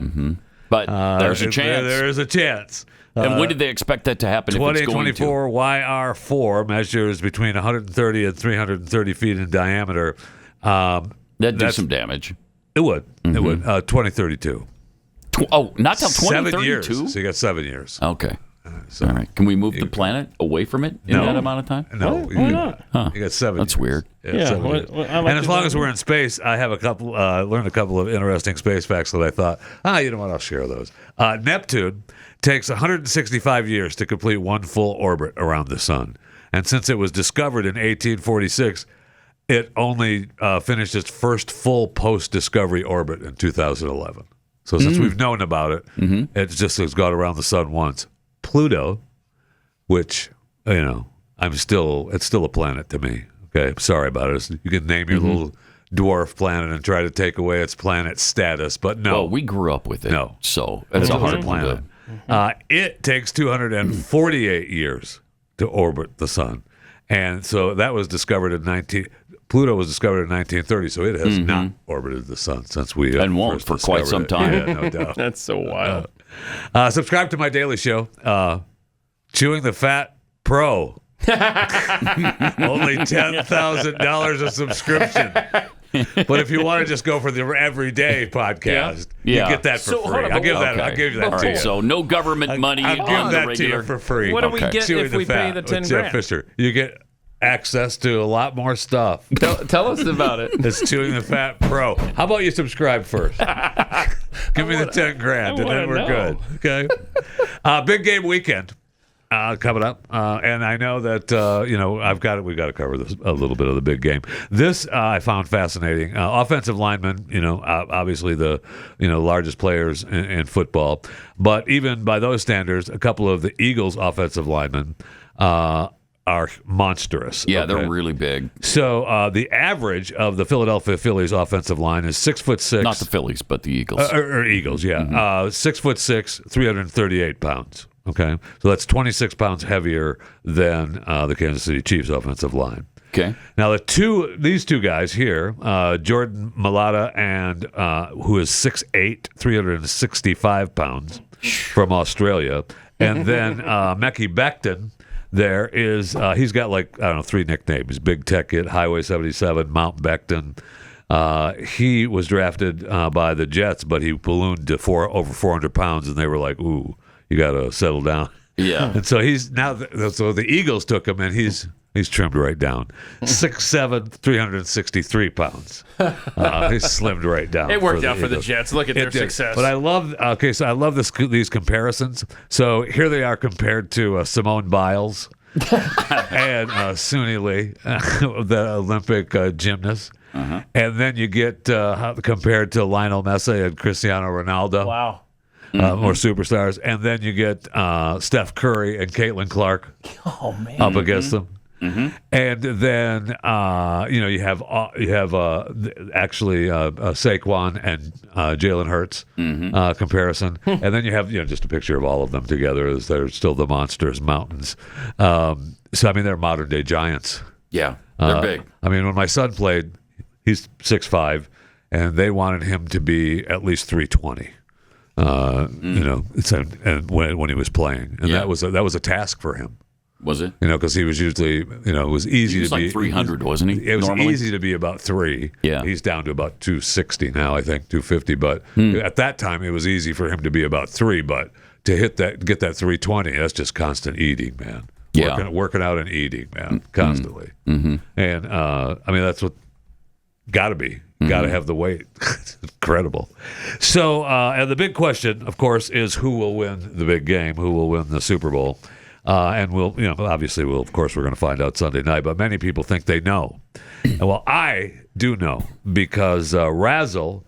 there's a chance. There is a chance. And when did they expect that to happen? 2024 YR4 measures between 130 and 330 feet in diameter. That'd do some damage. It would. It would. 2032. Not till 2032? 7 years. So you got 7 years. Okay. All right. Can we move the planet away from it in that amount of time? No. Why not? You got 7 That's years. weird. Yeah. 7 years. And as long as we're in space, I have learned a couple of interesting space facts that I thought, you know what, I'll share those. Neptune takes 165 years to complete one full orbit around the sun. And since it was discovered in 1846, it only finished its first full post-discovery orbit in 2011. So since we've known about it, it's gone around the sun once. Pluto, which, it's still a planet to me. Okay, I'm sorry about it. You can name your little dwarf planet and try to take away its planet status, but no. Well, we grew up with it. No. So it's a hard planet. It takes 248 years to orbit the sun. And so that was discovered in Pluto was discovered in 1930, so it has not orbited the sun since we and won't for quite some time. Yeah, no doubt. That's so wild. Subscribe to my daily show, Chewing the Fat Pro. Only $10,000 a subscription. But if you want to just go for the everyday podcast, you get that for free. I'll give that to you. So no government money. I'll give that to you for free. What do we get if we pay the $10,000? Jeff Fisher. You get access to a lot more stuff. Tell us about it. It's Chewing the Fat Pro. How about you subscribe first? Give me the $10,000 and then we're good. Okay. Big game weekend coming up, and I know that we've got to cover this a little bit of the big game. This I found fascinating. Offensive linemen, obviously the largest players in football, but even by those standards, a couple of the Eagles' offensive linemen are monstrous. Yeah, they're really big. So the average of the Philadelphia Phillies offensive line is 6'6". Not the Phillies, but the Eagles. Or Eagles, yeah. 6'6", 338 pounds. Okay, so that's 26 pounds heavier than the Kansas City Chiefs offensive line. Okay. Now these two guys here, Jordan Mailata and who is 6'8", 365 pounds from Australia, and then Mekhi Becton. There is he's got 3 nicknames: Big Tech Kid, Highway 77, Mount Becton. He was drafted by the Jets, but he ballooned to over 400 pounds, and they were like, "Ooh, you got to settle down." Yeah. And so he's now. So the Eagles took him, and he's trimmed right down. 6'7", 363 pounds. He's slimmed right down. It worked out for the Jets. Look at their success. But I love. So I love these comparisons. So here they are compared to Simone Biles and Suni Lee, the Olympic gymnast. And then you get compared to Lionel Messi and Cristiano Ronaldo. Wow. More superstars. And then you get Steph Curry and Caitlin Clark up against them. And then you have actually Saquon and Jalen Hurts comparison, and then you have just a picture of all of them together as they're still the monsters mountains. So I mean they're modern day giants. Yeah, they're big. I mean when my son played, he's 6'5", and they wanted him to be at least 320. And when he was playing, and that was a task for him. Was it? Because he was usually, it was easy he was to be. 300, wasn't he? It was normally? easy to be about 3. Yeah. He's down to about 260 now, I think, 250. But at that time, it was easy for him to be about 3. But to get that 320, that's just constant eating, man. Yeah. Working out and eating, man, constantly. And I mean, that's what got to be. Got to have the weight. It's incredible. So, and the big question, of course, is who will win the big game? Who will win the Super Bowl? And we'll, obviously, we're going to find out Sunday night. But many people think they know. And well, I do know because Razzle,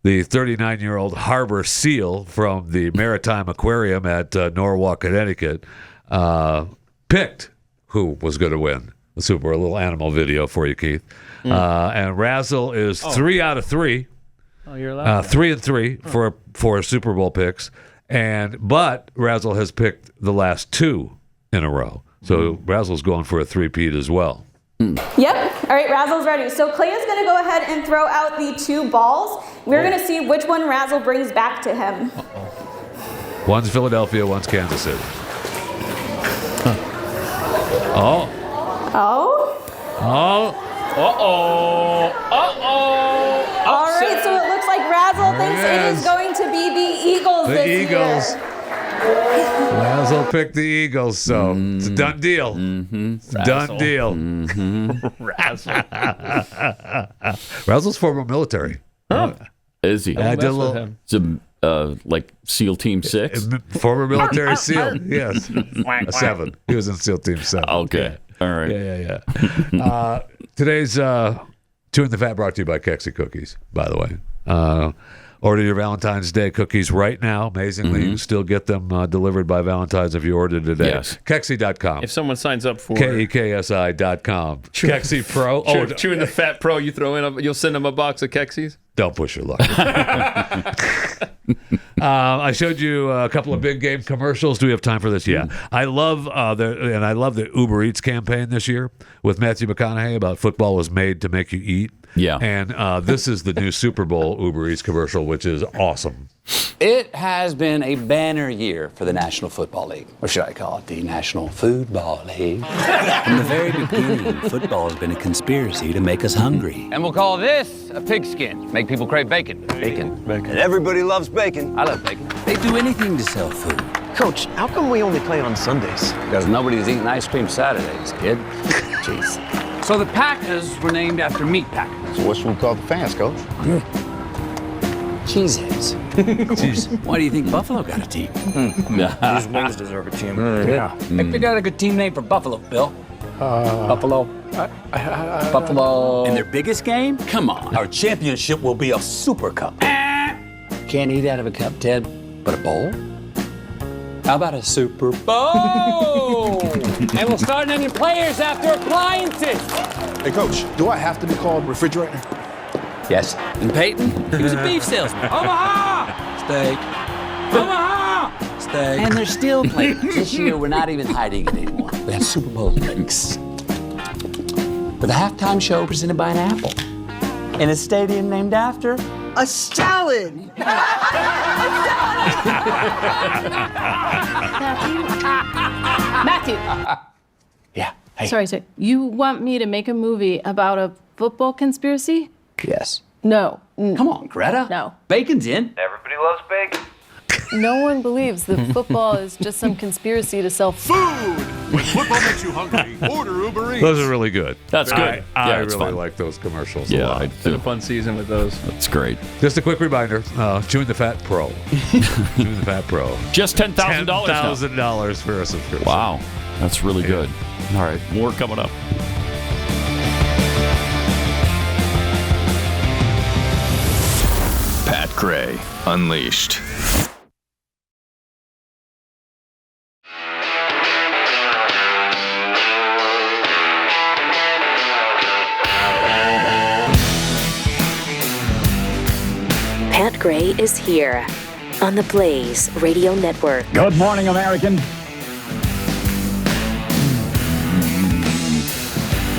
the 39-year-old harbor seal from the Maritime Aquarium at Norwalk, Connecticut, picked who was going to win the Super Bowl. A little animal video for you, Keith. And Razzle is 3 out of 3. Oh, you're allowed. 3 and 3 for Super Bowl picks. But Razzle has picked the last 2 in a row. So Razzle's going for a 3-peat as well. Yep. All right, Razzle's ready. So Clay is going to go ahead and throw out the 2 balls. We're going to see which one Razzle brings back to him. One's Philadelphia, one's Kansas City. Oh. All right, so it looks like Razzle thinks it is going to be the Eagles this year. Razzle picked the Eagles, so it's a done deal. It's a done deal. Razzle's former military. Is he? I did a little. It's like SEAL Team 6? Former military SEAL, yes. 7. He was in SEAL Team 7. Okay. Yeah. All right. Yeah. Today's Chewing the Fat brought to you by Kexi Cookies, by the way. Order your Valentine's Day cookies right now. Amazingly, you can still get them delivered by Valentine's if you order today. Yes. Kexi.com. If someone signs up for KEKSI.com. Kexi Pro. Chewing the Fat Pro, you'll send them a box of Kexis? Don't push your luck. I showed you a couple of big game commercials. Do we have time for this? Yeah. I love the Uber Eats campaign this year with Matthew McConaughey about football was made to make you eat. Yeah. And this is the new Super Bowl Uber Eats commercial, which is awesome. It has been a banner year for the National Football League. Or should I call it the National Foodball League? From the very beginning, football has been a conspiracy to make us hungry. And we'll call this a pigskin. Make people crave bacon. Bacon. And everybody loves bacon. I love bacon. They do anything to sell food. Coach, how come we only play on Sundays? Because nobody's eating ice cream Saturdays, kid. Jeez. So the Packers were named after meat packers. So what should we call the fans, Coach? Cheeseheads. Why do you think Buffalo got a team? These wings deserve a team. Yeah. Maybe they got a good team name for Buffalo, Bill. Buffalo. Buffalo. And their biggest game? Come on. Our championship will be a Super Cup. Can't eat out of a cup, Ted, but a bowl? How about a Super Bowl? And we'll start naming players after appliances. Hey, Coach, do I have to be called refrigerator? Yes. And Peyton? He was a beef salesman. Omaha! Steak. Omaha! Steak. And they're still playing. This year, we're not even hiding it anymore. We have Super Bowl drinks. With a halftime show presented by an apple. In a stadium named after a salad. Matthew. Yeah. Hey. Sorry. You want me to make a movie about a football conspiracy? Yes. No. Come on, Greta. No. Bacon's in. Everybody loves bacon. No one believes that football is just some conspiracy to sell food. When football makes you hungry, order Uber Eats. Those are really good. That's good. I it's really fun. like those commercials a Yeah, lot. It's been a fun season with those. That's great. Just a quick reminder, Chewing the Fat Pro. Chewing the Fat Pro. Just $10,000 now. $10,000 for a subscription. Wow. That's really good. All right. More coming up. Pat Gray Unleashed. Pat Gray is here on the Blaze Radio Network. Good morning, American.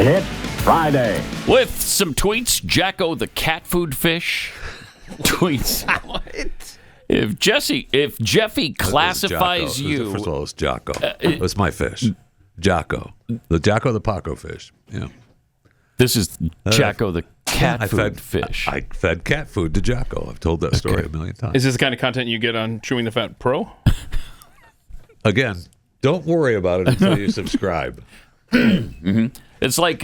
It's Friday. With some tweets, Jacko the cat food fish tweets. What? If Jeffy classifies you, First of all, it's Jocko. It's my fish. Jocko. The Jocko the Paco fish. Yeah. This is Jacko the cat food fish. I fed cat food to Jocko. I've told that story a million times. Is this the kind of content you get on Chewing the Fat Pro? Again, don't worry about it until you subscribe. Mm-hmm. It's like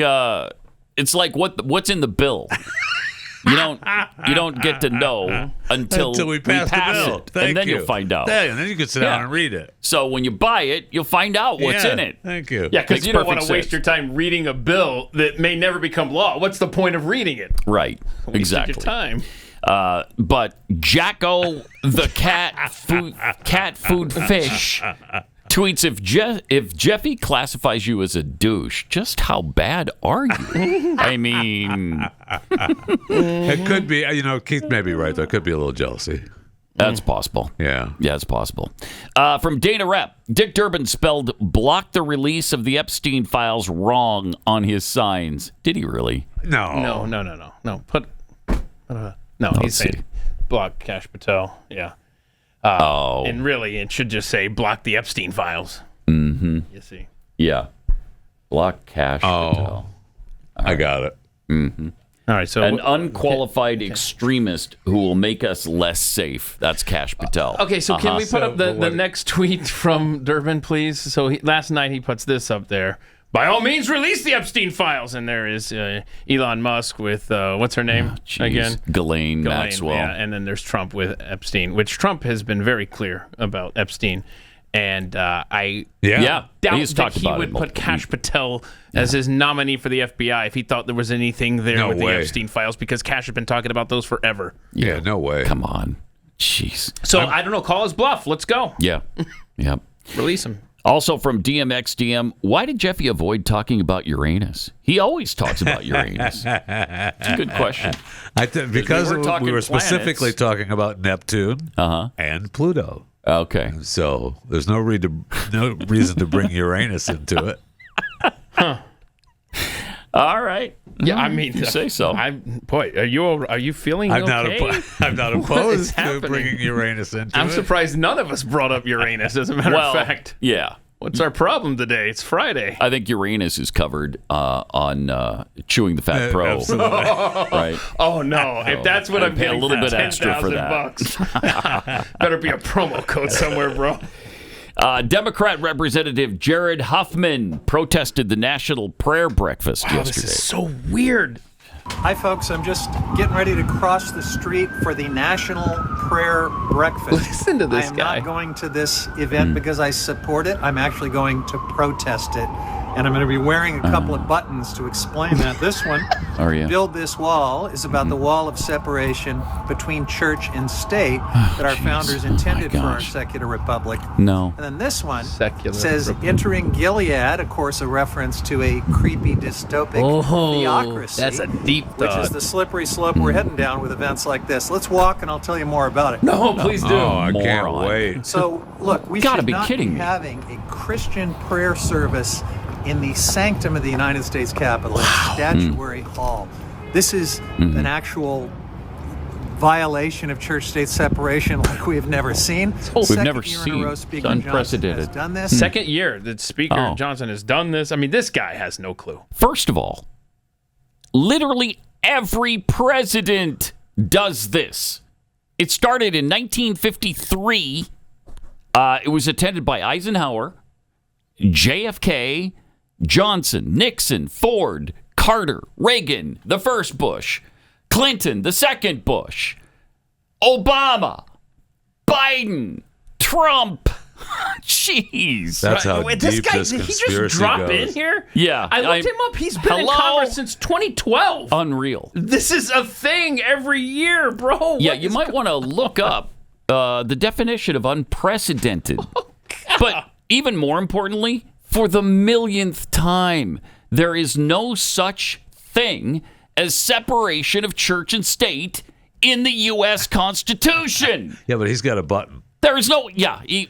what's in the bill. You don't get to know until we pass the bill. it, and then you'll find out. Yeah, and then you can sit down and read it. So when you buy it, you'll find out what's in it. Thank you. Yeah, because you don't want to perfect waste your time reading a bill that may never become law. What's the point of reading it? Right. Wasting Exactly. your time. But Jacko the cat food fish tweets, if Jeffy classifies you as a douche, just how bad are you? I mean, it could be. Keith may be right. There could be a little jealousy. That's possible. Yeah. Yeah, it's possible. From Dana Rep, Dick Durbin spelled block the release of the Epstein files wrong on his signs. Did he really? No. No. He's saying block Kash Patel. Yeah. And really, it should just say block the Epstein files. Mm-hmm. You see. Yeah. Block Kash Patel. I got it. Mm-hmm. All right, so an unqualified extremist who will make us less safe. That's Kash Patel. Okay, so can we put up the next tweet from Durbin, please? So last night he puts this up there. By all means, release the Epstein files. And there is Elon Musk with, what's her name again? Ghislaine Maxwell. Yeah, and then there's Trump with Epstein, which Trump has been very clear about Epstein. And I doubt that he would put Kash Patel as his nominee for the FBI if he thought there was anything there with the Epstein files, because Kash had been talking about those forever. Yeah, no way. Come on. Jeez. So I don't know. Call his bluff. Let's go. Yeah. Yep. Release him. Also from DMXDM, why did Jeffy avoid talking about Uranus? He always talks about Uranus. It's a good question. Because we were specifically talking about Neptune and Pluto. Okay. So there's no reason to bring Uranus into it. All right. Yeah, I mean, you say so. Are you feeling okay? I'm not opposed to bringing Uranus into it. I'm surprised none of us brought up Uranus, as a matter of fact. Yeah. What's our problem today? It's Friday. I think Uranus is covered on Chewing the Fat Pro. Right? Oh, no. If that's what I'm pay getting, a little bit extra for that. $10,000. Better be a promo code somewhere, bro. Democrat Representative Jared Huffman protested the National Prayer Breakfast yesterday. This is so weird. Hi, folks. I'm just getting ready to cross the street for the National Prayer Breakfast. Listen to this guy. I am guy. not going to this event because I support it. I'm actually going to protest it. And I'm going to be wearing a couple of buttons to explain that. This one, Are you? Build This Wall, is about the wall of separation between church and state that our founders intended for our secular republic. No. And then this one Secular says, republic. Entering Gilead, of course, a reference to a creepy dystopic theocracy. That's a deep Which thought. is the slippery slope we're heading down with events like this. Let's walk and I'll tell you more about it. No, please do. Oh, I can't wait. So, look, we Gotta should be not kidding be me. having a Christian prayer service in the sanctum of the United States Capitol, in Statuary Hall. This is an actual violation of church-state separation like we have never seen. We've never seen. It's unprecedented. Has done this. Second year that Speaker Johnson has done this. I mean, this guy has no clue. First of all, literally every president does this. It started in 1953. It was attended by Eisenhower, JFK, Johnson, Nixon, Ford, Carter, Reagan, the first Bush, Clinton, the second Bush, Obama, Biden, Trump. Jeez. That's how This deep guy, this did he just conspiracy drop goes. in here? Yeah. I looked him up. He's been in Congress since 2012. Unreal. This is a thing every year, bro. Yeah, you might want to look up the definition of unprecedented. But even more importantly, for the millionth time, there is no such thing as separation of church and state in the U.S. Constitution. Yeah, but he's got a button. There is no,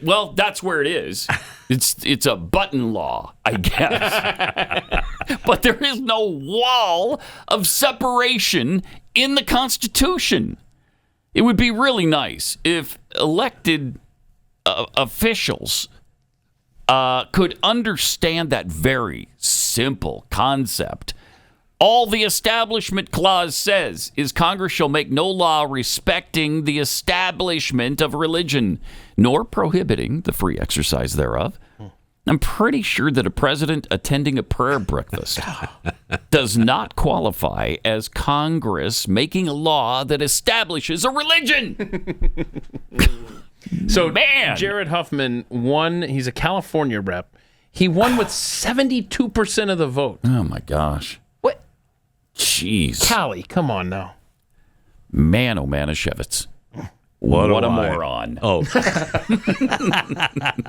well, that's where it is. It's a button law, I guess. But there is no wall of separation in the Constitution. It would be really nice if elected officials could understand that very simple concept. All the Establishment Clause says is Congress shall make no law respecting the establishment of religion, nor prohibiting the free exercise thereof. I'm pretty sure that a president attending a prayer breakfast does not qualify as Congress making a law that establishes a religion. So, Jared Huffman won. He's a California rep. He won with 72% of the vote. Oh, my gosh. What? Jeez. Cali, come on now. Man, oh, Manischewitz. What a moron. Oh.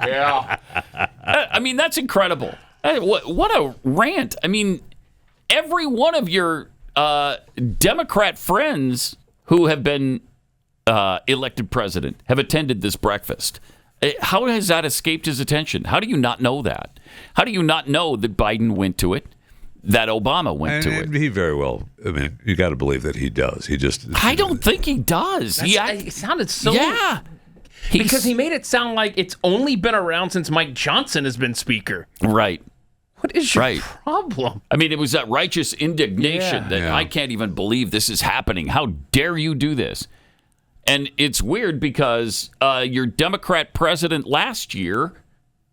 Yeah. I mean, that's incredible. What a rant. I mean, every one of your Democrat friends who have been elected president have attended this breakfast. How has that escaped his attention? How do you not know that? How do you not know that Biden went to it, that Obama went to it? He very well, I mean, you got to believe that he does. I don't think he does. It sounded so... Yeah. Because he made it sound like it's only been around since Mike Johnson has been speaker. Right. What is your problem? I mean, it was that righteous indignation that I can't even believe this is happening. How dare you do this? And it's weird because your Democrat president last year,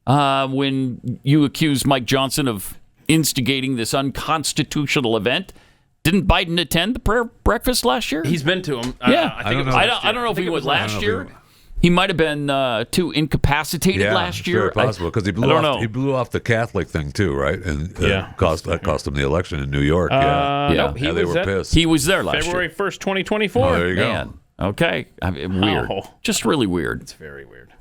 when you accused Mike Johnson of instigating this unconstitutional event, didn't Biden attend the prayer breakfast last year? He's been to them. Yeah. I don't know if he went last year. He might have been too incapacitated last year. Very possible because he blew off the Catholic thing too, right? And that cost him the election in New York. No, they were pissed. He was there last February year. 1st, 2024. Oh, there you go. Okay, weird. Just really weird. It's very weird.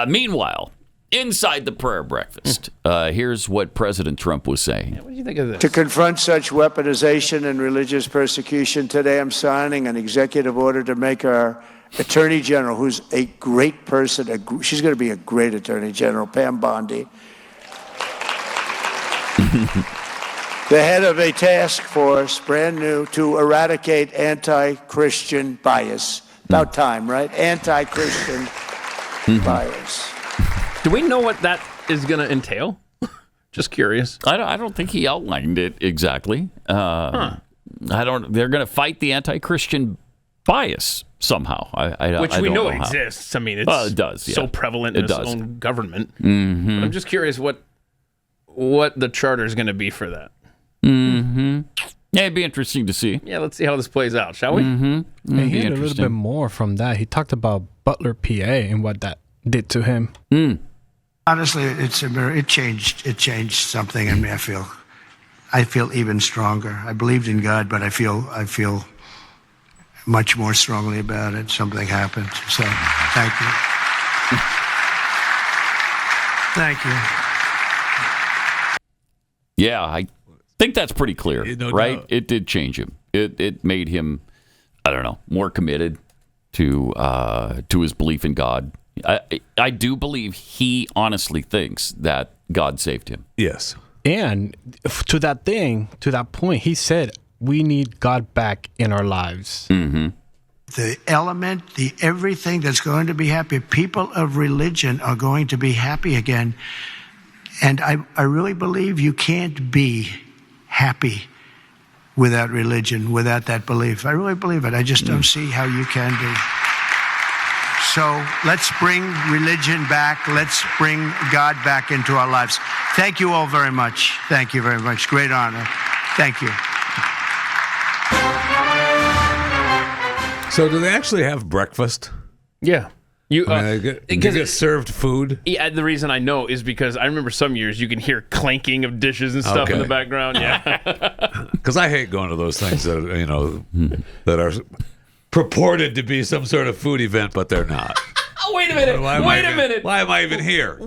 Meanwhile, inside the prayer breakfast, here's what President Trump was saying. What do you think of this? To confront such weaponization and religious persecution, today I'm signing an executive order to make our Attorney General, who's a great person, she's going to be a great Attorney General, Pam Bondi, the head of a task force, brand new, to eradicate anti-Christian bias. About time, right? Anti-Christian bias. Do we know what that is going to entail? Just curious. I don't think he outlined it exactly. They're going to fight the anti-Christian bias somehow. Which we don't know how. exists. I mean, it's it does, so prevalent in its own government. Mm-hmm. But I'm just curious what the charter is going to be for that. Mm-hmm. Yeah, it'd be interesting to see. Yeah, let's see how this plays out, shall we? Mm-hmm. And he had a little bit more from that. He talked about Butler, PA, and what that did to him. Honestly, it changed something in me. I feel even stronger. I believed in God, but I feel much more strongly about it. Something happened. So, thank you. Thank you. Yeah, I think that's pretty clear, right? doubt. It did change him. It made him, I don't know, more committed to his belief in God. I do believe he honestly thinks that God saved him. Yes. And to that point, he said, we need God back in our lives. Mm-hmm. The element, the everything that's going to be happy. People of religion are going to be happy again. And I really believe you can't be happy without religion, without that belief. I really believe it. I just don't see how you can be. So let's bring religion back. Let's bring God back into our lives. Thank you all very much. Thank you very much. Great honor. Thank you. So do they actually have breakfast? Yeah. You get served food? Yeah, the reason I know is because I remember some years you can hear clanking of dishes and stuff in the background. Yeah. Because I hate going to those things that, that are purported to be some sort of food event, but they're not. Oh, wait a minute. Wait a minute. Why am I even here?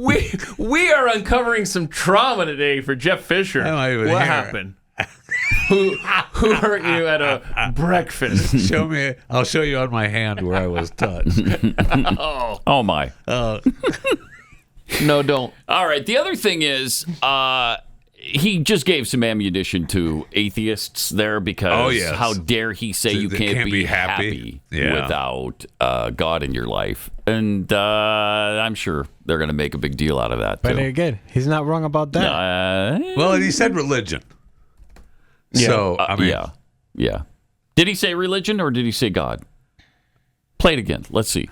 We are uncovering some trauma today for Jeff Fisher. Why am I even what here? happened? Who hurt you at a breakfast? I'll show you on my hand where I was touched. Oh my. No, don't. All right. The other thing is, he just gave some ammunition to atheists there because how dare he say you can't be happy without God in your life. And I'm sure they're going to make a big deal out of that, too. But again, he's not wrong about that. Well, and he said religion. Yeah. So, I mean. Yeah. Did he say religion or did he say God? Play it again. Let's see.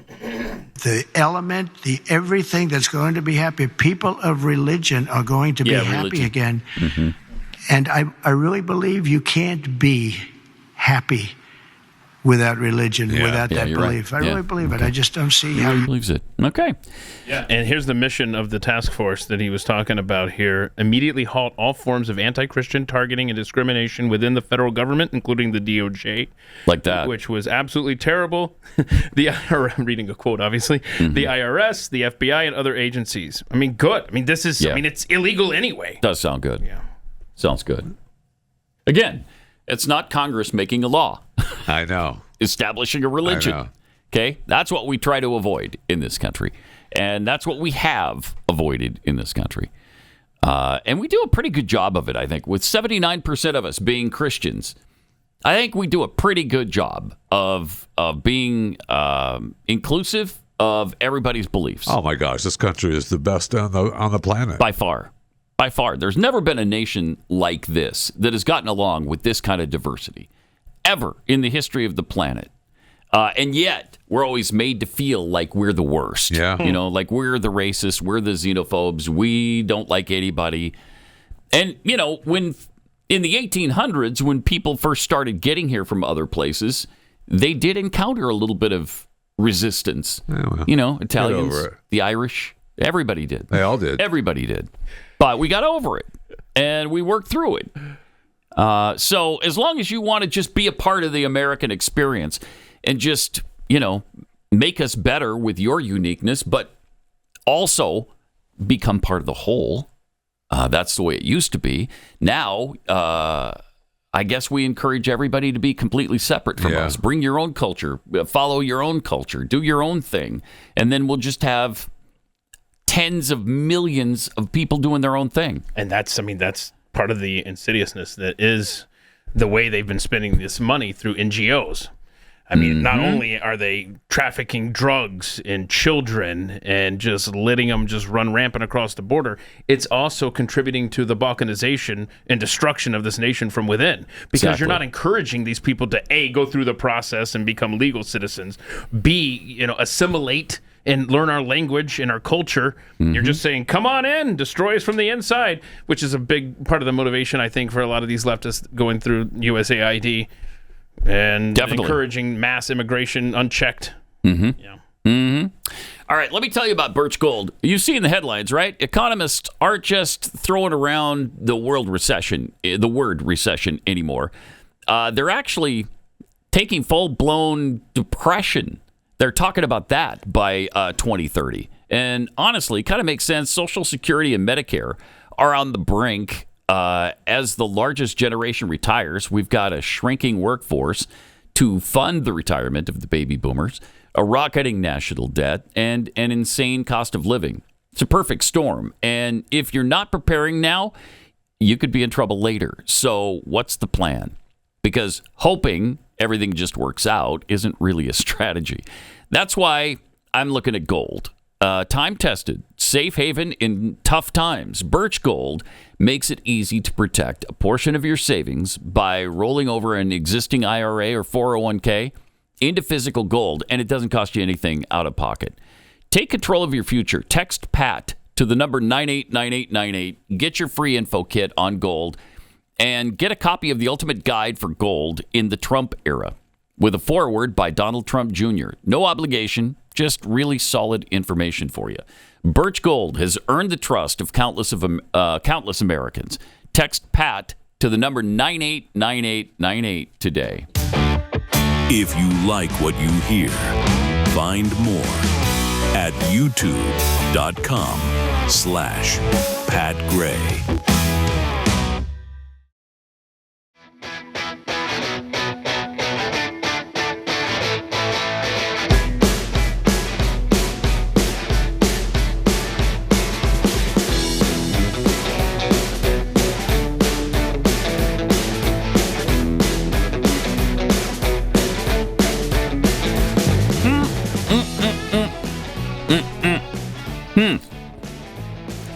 The element, the everything that's going to be happy. People of religion are going to be happy again. Mm-hmm. And I really believe you can't be happy without religion, without that belief. Right. I really believe it. I just don't see how you believes it. Okay. Yeah, and here's the mission of the task force that he was talking about here. Immediately halt all forms of anti-Christian targeting and discrimination within the federal government, including the DOGE. Like that. Which was absolutely terrible. I'm reading a quote, obviously. Mm-hmm. The IRS, the FBI, and other agencies. I mean, good. I mean, this is, it's illegal anyway. Does sound good. Yeah. Sounds good. Again, it's not Congress making a law. I know. establishing a religion. Okay? That's what we try to avoid in this country. And that's what we have avoided in this country. And we do a pretty good job of it, I think. With 79% of us being Christians, I think we do a pretty good job of being inclusive of everybody's beliefs. Oh my gosh, this country is the best on the planet. By far. By far. There's never been a nation like this that has gotten along with this kind of diversity ever in the history of the planet. And yet, we're always made to feel like we're the worst. Yeah. You know, like we're the racists, we're the xenophobes, we don't like anybody. And, you know, when in the 1800s, when people first started getting here from other places, they did encounter a little bit of resistance. You know, Italians, the Irish, everybody did. They all did. Everybody did. But we got over it, and we worked through it. So as long as you want to just be a part of the American experience and just, you know, make us better with your uniqueness, but also become part of the whole, that's the way it used to be. Now, I guess we encourage everybody to be completely separate from us. Bring your own culture, follow your own culture, do your own thing, and then we'll just have tens of millions of people doing their own thing. And that's part of the insidiousness that is the way they've been spending this money through NGOs. I mean, not only are they trafficking drugs in children and just letting them just run rampant across the border, it's also contributing to the balkanization and destruction of this nation from within. Because you're not encouraging these people to, A, go through the process and become legal citizens, B, you know, assimilate and learn our language and our culture. You're just saying, come on in, destroy us from the inside, which is a big part of the motivation, I think, for a lot of these leftists going through USAID and encouraging mass immigration unchecked. All right, let me tell you about Birch Gold. You've seen the headlines, right? Economists aren't just throwing around the word recession anymore. They're actually taking full-blown depression. They're talking about that by 2030. And honestly, it kind of makes sense. Social Security and Medicare are on the brink. As the largest generation retires, we've got a shrinking workforce to fund the retirement of the baby boomers, a rocketing national debt, and an insane cost of living. It's a perfect storm. And if you're not preparing now, you could be in trouble later. So what's the plan? Because hoping everything just works out isn't really a strategy. That's why I'm looking at gold. Time-tested, safe haven in tough times. Birch Gold makes it easy to protect a portion of your savings by rolling over an existing IRA or 401k into physical gold, and it doesn't cost you anything out of pocket. Take control of your future. Text PAT to the number 989898. Get your free info kit on gold and get a copy of the Ultimate Guide for Gold in the Trump Era with a foreword by Donald Trump Jr. No obligation, just really solid information for you. Birch Gold has earned the trust of countless Americans. Text PAT to the number 989898 today. If you like what you hear, find more at youtube.com/Pat Gray.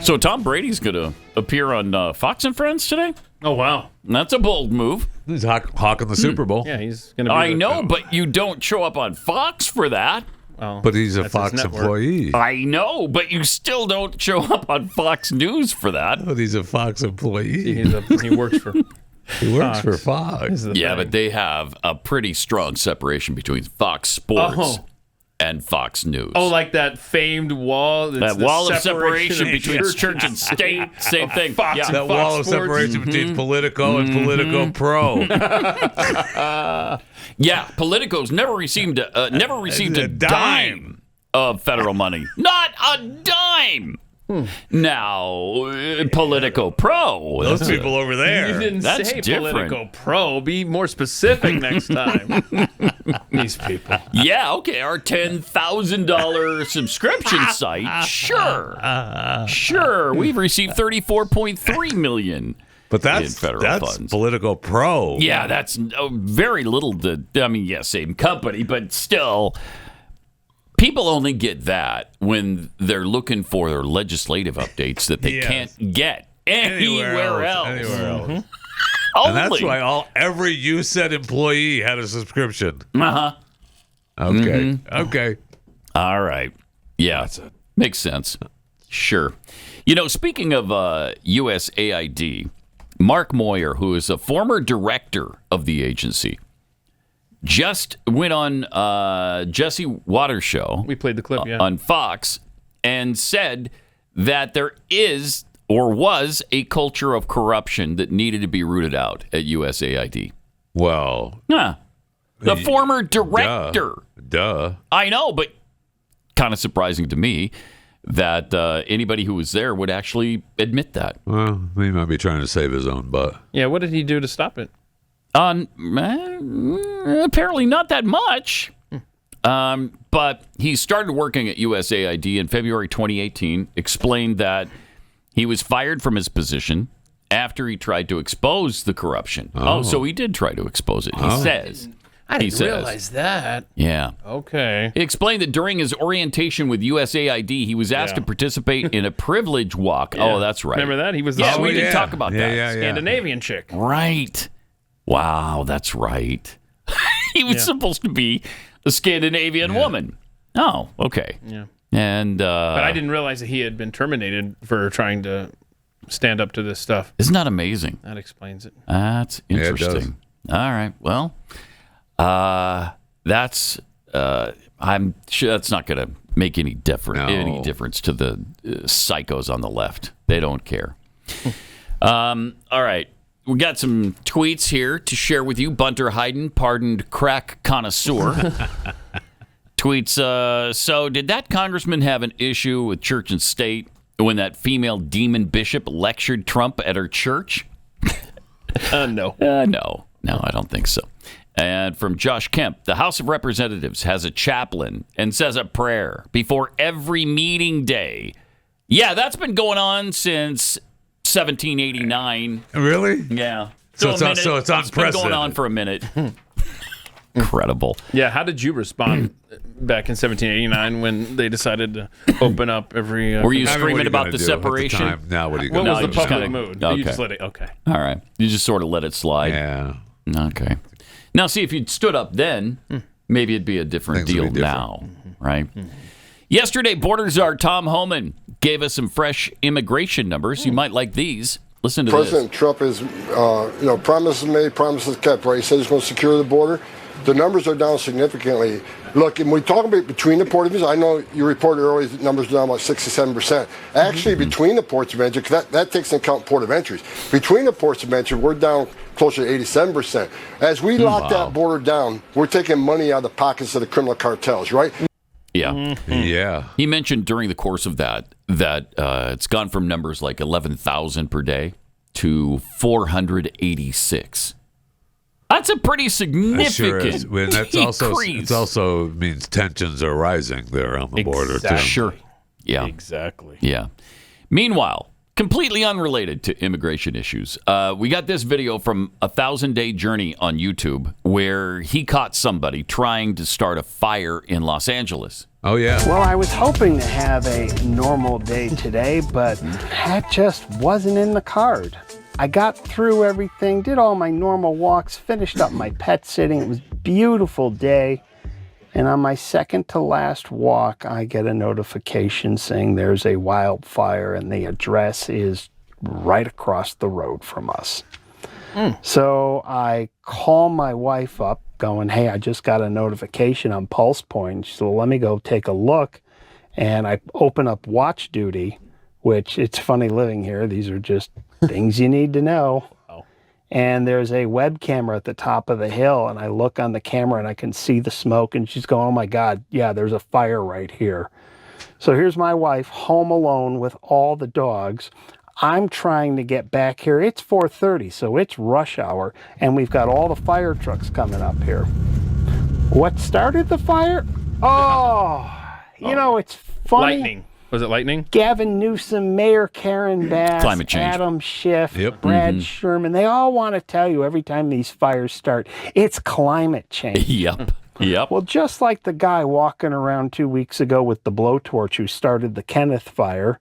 So Tom Brady's going to appear on Fox and Friends today? Oh, wow. That's a bold move. He's hawking the Super Bowl. Yeah, he's going to be... I know, but you don't show up on Fox for that. Well, but he's a Fox employee. I know, but you still don't show up on Fox News for that. But he's a Fox employee. He works for... He works for Fox. Yeah, but they have a pretty strong separation between Fox Sports and Fox News. Oh, like that famed wall? That wall of separation between church and state. Same thing. Fox that wall of separation between Politico and Politico Pro. Yeah, Politico's never received a dime of federal money. Not a dime. Now, Politico Pro. Those people over there. You didn't That's say different. Politico Pro. Be more specific next time. These people. Yeah, okay, our $10,000 subscription site. Sure. We've received $34.3 million. But in that's federal funds. Politico Pro. Yeah, that's very little same company, but still, people only get that when they're looking for their legislative updates that they can't get anywhere else. And that's why every USED employee had a subscription. Uh-huh. Okay. Okay. All right. Yeah, makes sense. Sure. Speaking of USAID, Mark Moyer, who is a former director of the agency, just went on Jesse Waters' show. We played the clip, on Fox, and said that there is or was a culture of corruption that needed to be rooted out at USAID. Well, the former director. Duh. I know, but kind of surprising to me that anybody who was there would actually admit that. Well, he might be trying to save his own butt. Yeah, what did he do to stop it? Apparently not that much. But he started working at USAID in February 2018, explained that he was fired from his position after he tried to expose the corruption. So he did try to expose it, he says. I didn't realize that. Yeah. Okay. He explained that during his orientation with USAID, he was asked to participate in a privilege walk. Yeah. Oh, that's right. Remember that? He was we did talk about that. Scandinavian chick. Right. Wow, that's right. He was supposed to be a Scandinavian woman. Oh, okay. Yeah. And but I didn't realize that he had been terminated for trying to stand up to this stuff. Isn't that amazing? That explains it. That's interesting. All right. Well, that's I'm sure that's not going to make any difference to the psychos on the left. They don't care. All right. We got some tweets here to share with you. Bunter Hayden, pardoned crack connoisseur. Tweets, so did that congressman have an issue with church and state when that female demon bishop lectured Trump at her church? No. No, I don't think so. And from Josh Kemp, the House of Representatives has a chaplain and says a prayer before every meeting day. Yeah, that's been going on since 1789. Really? Yeah. So it's It's unprecedented. been going on for a minute. Incredible. Yeah, how did you respond back in 1789 when they decided to open up every... Were you screaming about the separation? Now what are you What going was the public mood? Okay. You just let it... Okay. All right. You just sort of let it slide. Yeah. Okay. Now, see, if you'd stood up then, maybe it'd be a different deal now, right? Yesterday, border czar Tom Homan gave us some fresh immigration numbers. You might like these. Listen to President Trump is, promises made, promises kept, right? He said he's going to secure the border. The numbers are down significantly. Look, and we talk about between the port of entry, I know you reported earlier the numbers are down about 67%. Actually, between the ports of entry, because that takes into account port of entries. Between the ports of entry, we're down closer to 87%. As we lock that border down, we're taking money out of the pockets of the criminal cartels, right? Yeah. Yeah. He mentioned during the course of that it's gone from numbers like 11,000 per day to 486. That's a pretty significant sure is. Well, that's decrease. It also means tensions are rising there on the border, too. Sure. Yeah. Exactly. Yeah. Meanwhile, completely unrelated to immigration issues, we got this video from A 1,000-Day Journey on YouTube where he caught somebody trying to start a fire in Los Angeles. Oh, yeah. Well, I was hoping to have a normal day today, but that just wasn't in the card. I got through everything, did all my normal walks, finished up my pet sitting. It was a beautiful day. And on my second to last walk, I get a notification saying there's a wildfire and the address is right across the road from us. So I call my wife up going, hey, I just got a notification on Pulse Point. She said, well, let me go take a look. And I open up Watch Duty, which it's funny living here. These are just things you need to know. And there's a web camera at the top of the hill, and I look on the camera and I can see the smoke, and she's going, oh my God, yeah, there's a fire right here. So here's my wife home alone with all the dogs. I'm trying to get back here. It's 4:30, so it's rush hour, and we've got all the fire trucks coming up here. What started the fire? Oh, you know, it's funny. Lightning. Was it lightning? Gavin Newsom, Mayor Karen Bass, Climate change. Adam Schiff, Brad Sherman, they all want to tell you every time these fires start, it's climate change. Yep. Well, just like the guy walking around 2 weeks ago with the blowtorch who started the Kenneth fire,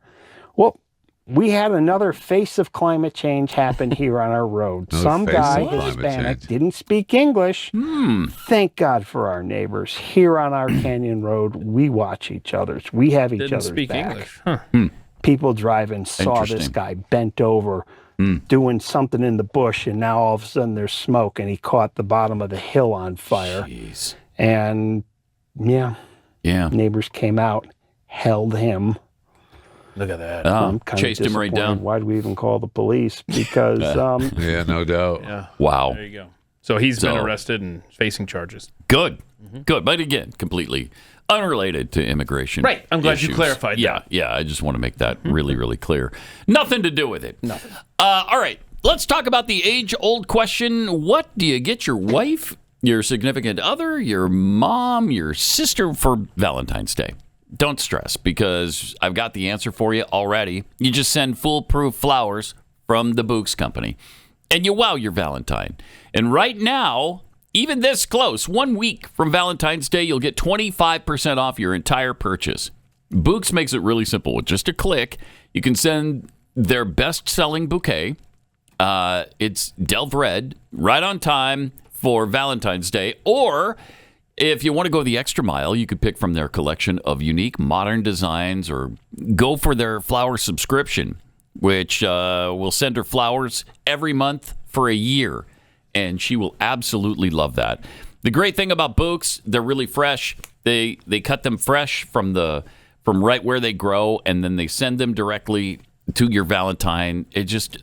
well, we had another face of climate change happen here on our road. Some guy, Hispanic, didn't speak English. Thank God for our neighbors. Here on our canyon road, we watch each other's. We have each other's speak back. English. Huh. People driving saw this guy bent over, doing something in the bush, and now all of a sudden there's smoke, and he caught the bottom of the hill on fire. Jeez. And, yeah, neighbors came out, held him. Look at that. Chased him right down. Why'd we even call the police? Because yeah, no doubt. Yeah. Wow. There you go. So he's been arrested and facing charges. Good. Good. But again, completely unrelated to immigration. Right. I'm glad issues. you clarified that. Yeah. I just want to make that really, really clear. Nothing to do with it. Nothing. All right. Let's talk about the age-old question. What do you get your wife, your significant other, your mom, your sister for Valentine's Day? Don't stress, because I've got the answer for you already. You just send foolproof flowers from the Books Company, and you wow your Valentine. And right now, even this close, 1 week from Valentine's Day, you'll get 25% off your entire purchase. Books makes it really simple. With just a click, you can send their best-selling bouquet. It's Delve Red, right on time for Valentine's Day, or if you want to go the extra mile, you could pick from their collection of unique modern designs or go for their flower subscription, which will send her flowers every month for a year. And she will absolutely love that. The great thing about Books, they're really fresh. They cut them fresh from right where they grow, and then they send them directly to your Valentine.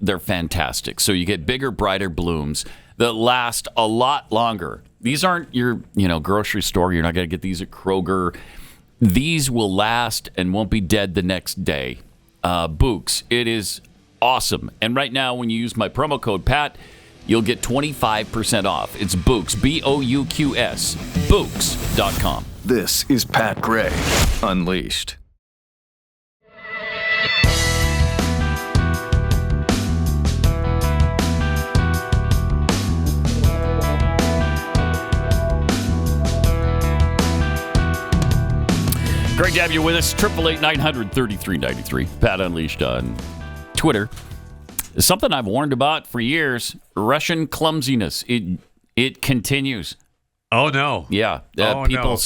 They're fantastic. So you get bigger, brighter blooms that last a lot longer. These aren't your, grocery store. You're not going to get these at Kroger. These will last and won't be dead the next day. Books, it is awesome. And right now, when you use my promo code PAT, you'll get 25% off. It's Books, Bouqs, Books.com. This is Pat Gray Unleashed. Great to have you with us. 888-900-3393. Pat Unleashed on Twitter. Something I've warned about for years, Russian clumsiness. It continues. Oh, no. Yeah. People,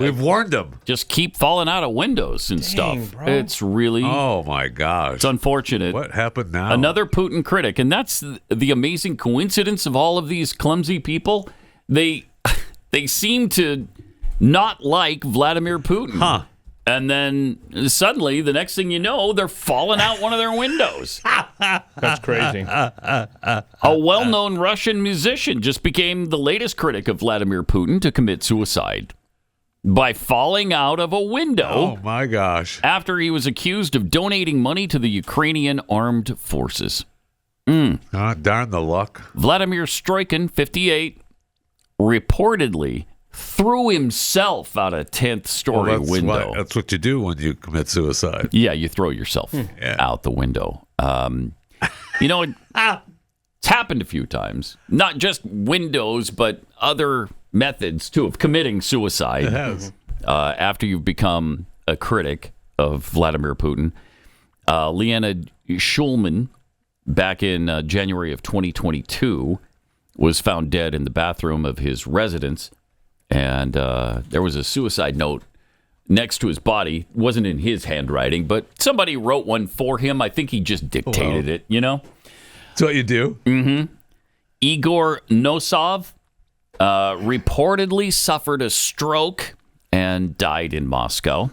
we've warned them. Just keep falling out of windows and stuff. Bro. It's really... Oh, my gosh. It's unfortunate. What happened now? Another Putin critic. And that's the amazing coincidence of all of these clumsy people. They seem to not like Vladimir Putin. Huh. And then suddenly, the next thing you know, they're falling out one of their windows. That's crazy. A well-known Russian musician just became the latest critic of Vladimir Putin to commit suicide by falling out of a window. Oh, my gosh. After he was accused of donating money to the Ukrainian armed forces. Darn the luck. Vladimir Stroikin, 58, reportedly threw himself out a 10th-story window. That's what you do when you commit suicide. Yeah, you throw yourself out the window. It's happened a few times. Not just windows, but other methods, too, of committing suicide. It has. After you've become a critic of Vladimir Putin. Leona Schulman, back in January of 2022, was found dead in the bathroom of his residence. And there was a suicide note next to his body. It wasn't in his handwriting, but somebody wrote one for him. I think he just dictated it, That's what you do. Mm-hmm. Igor Nosov reportedly suffered a stroke and died in Moscow.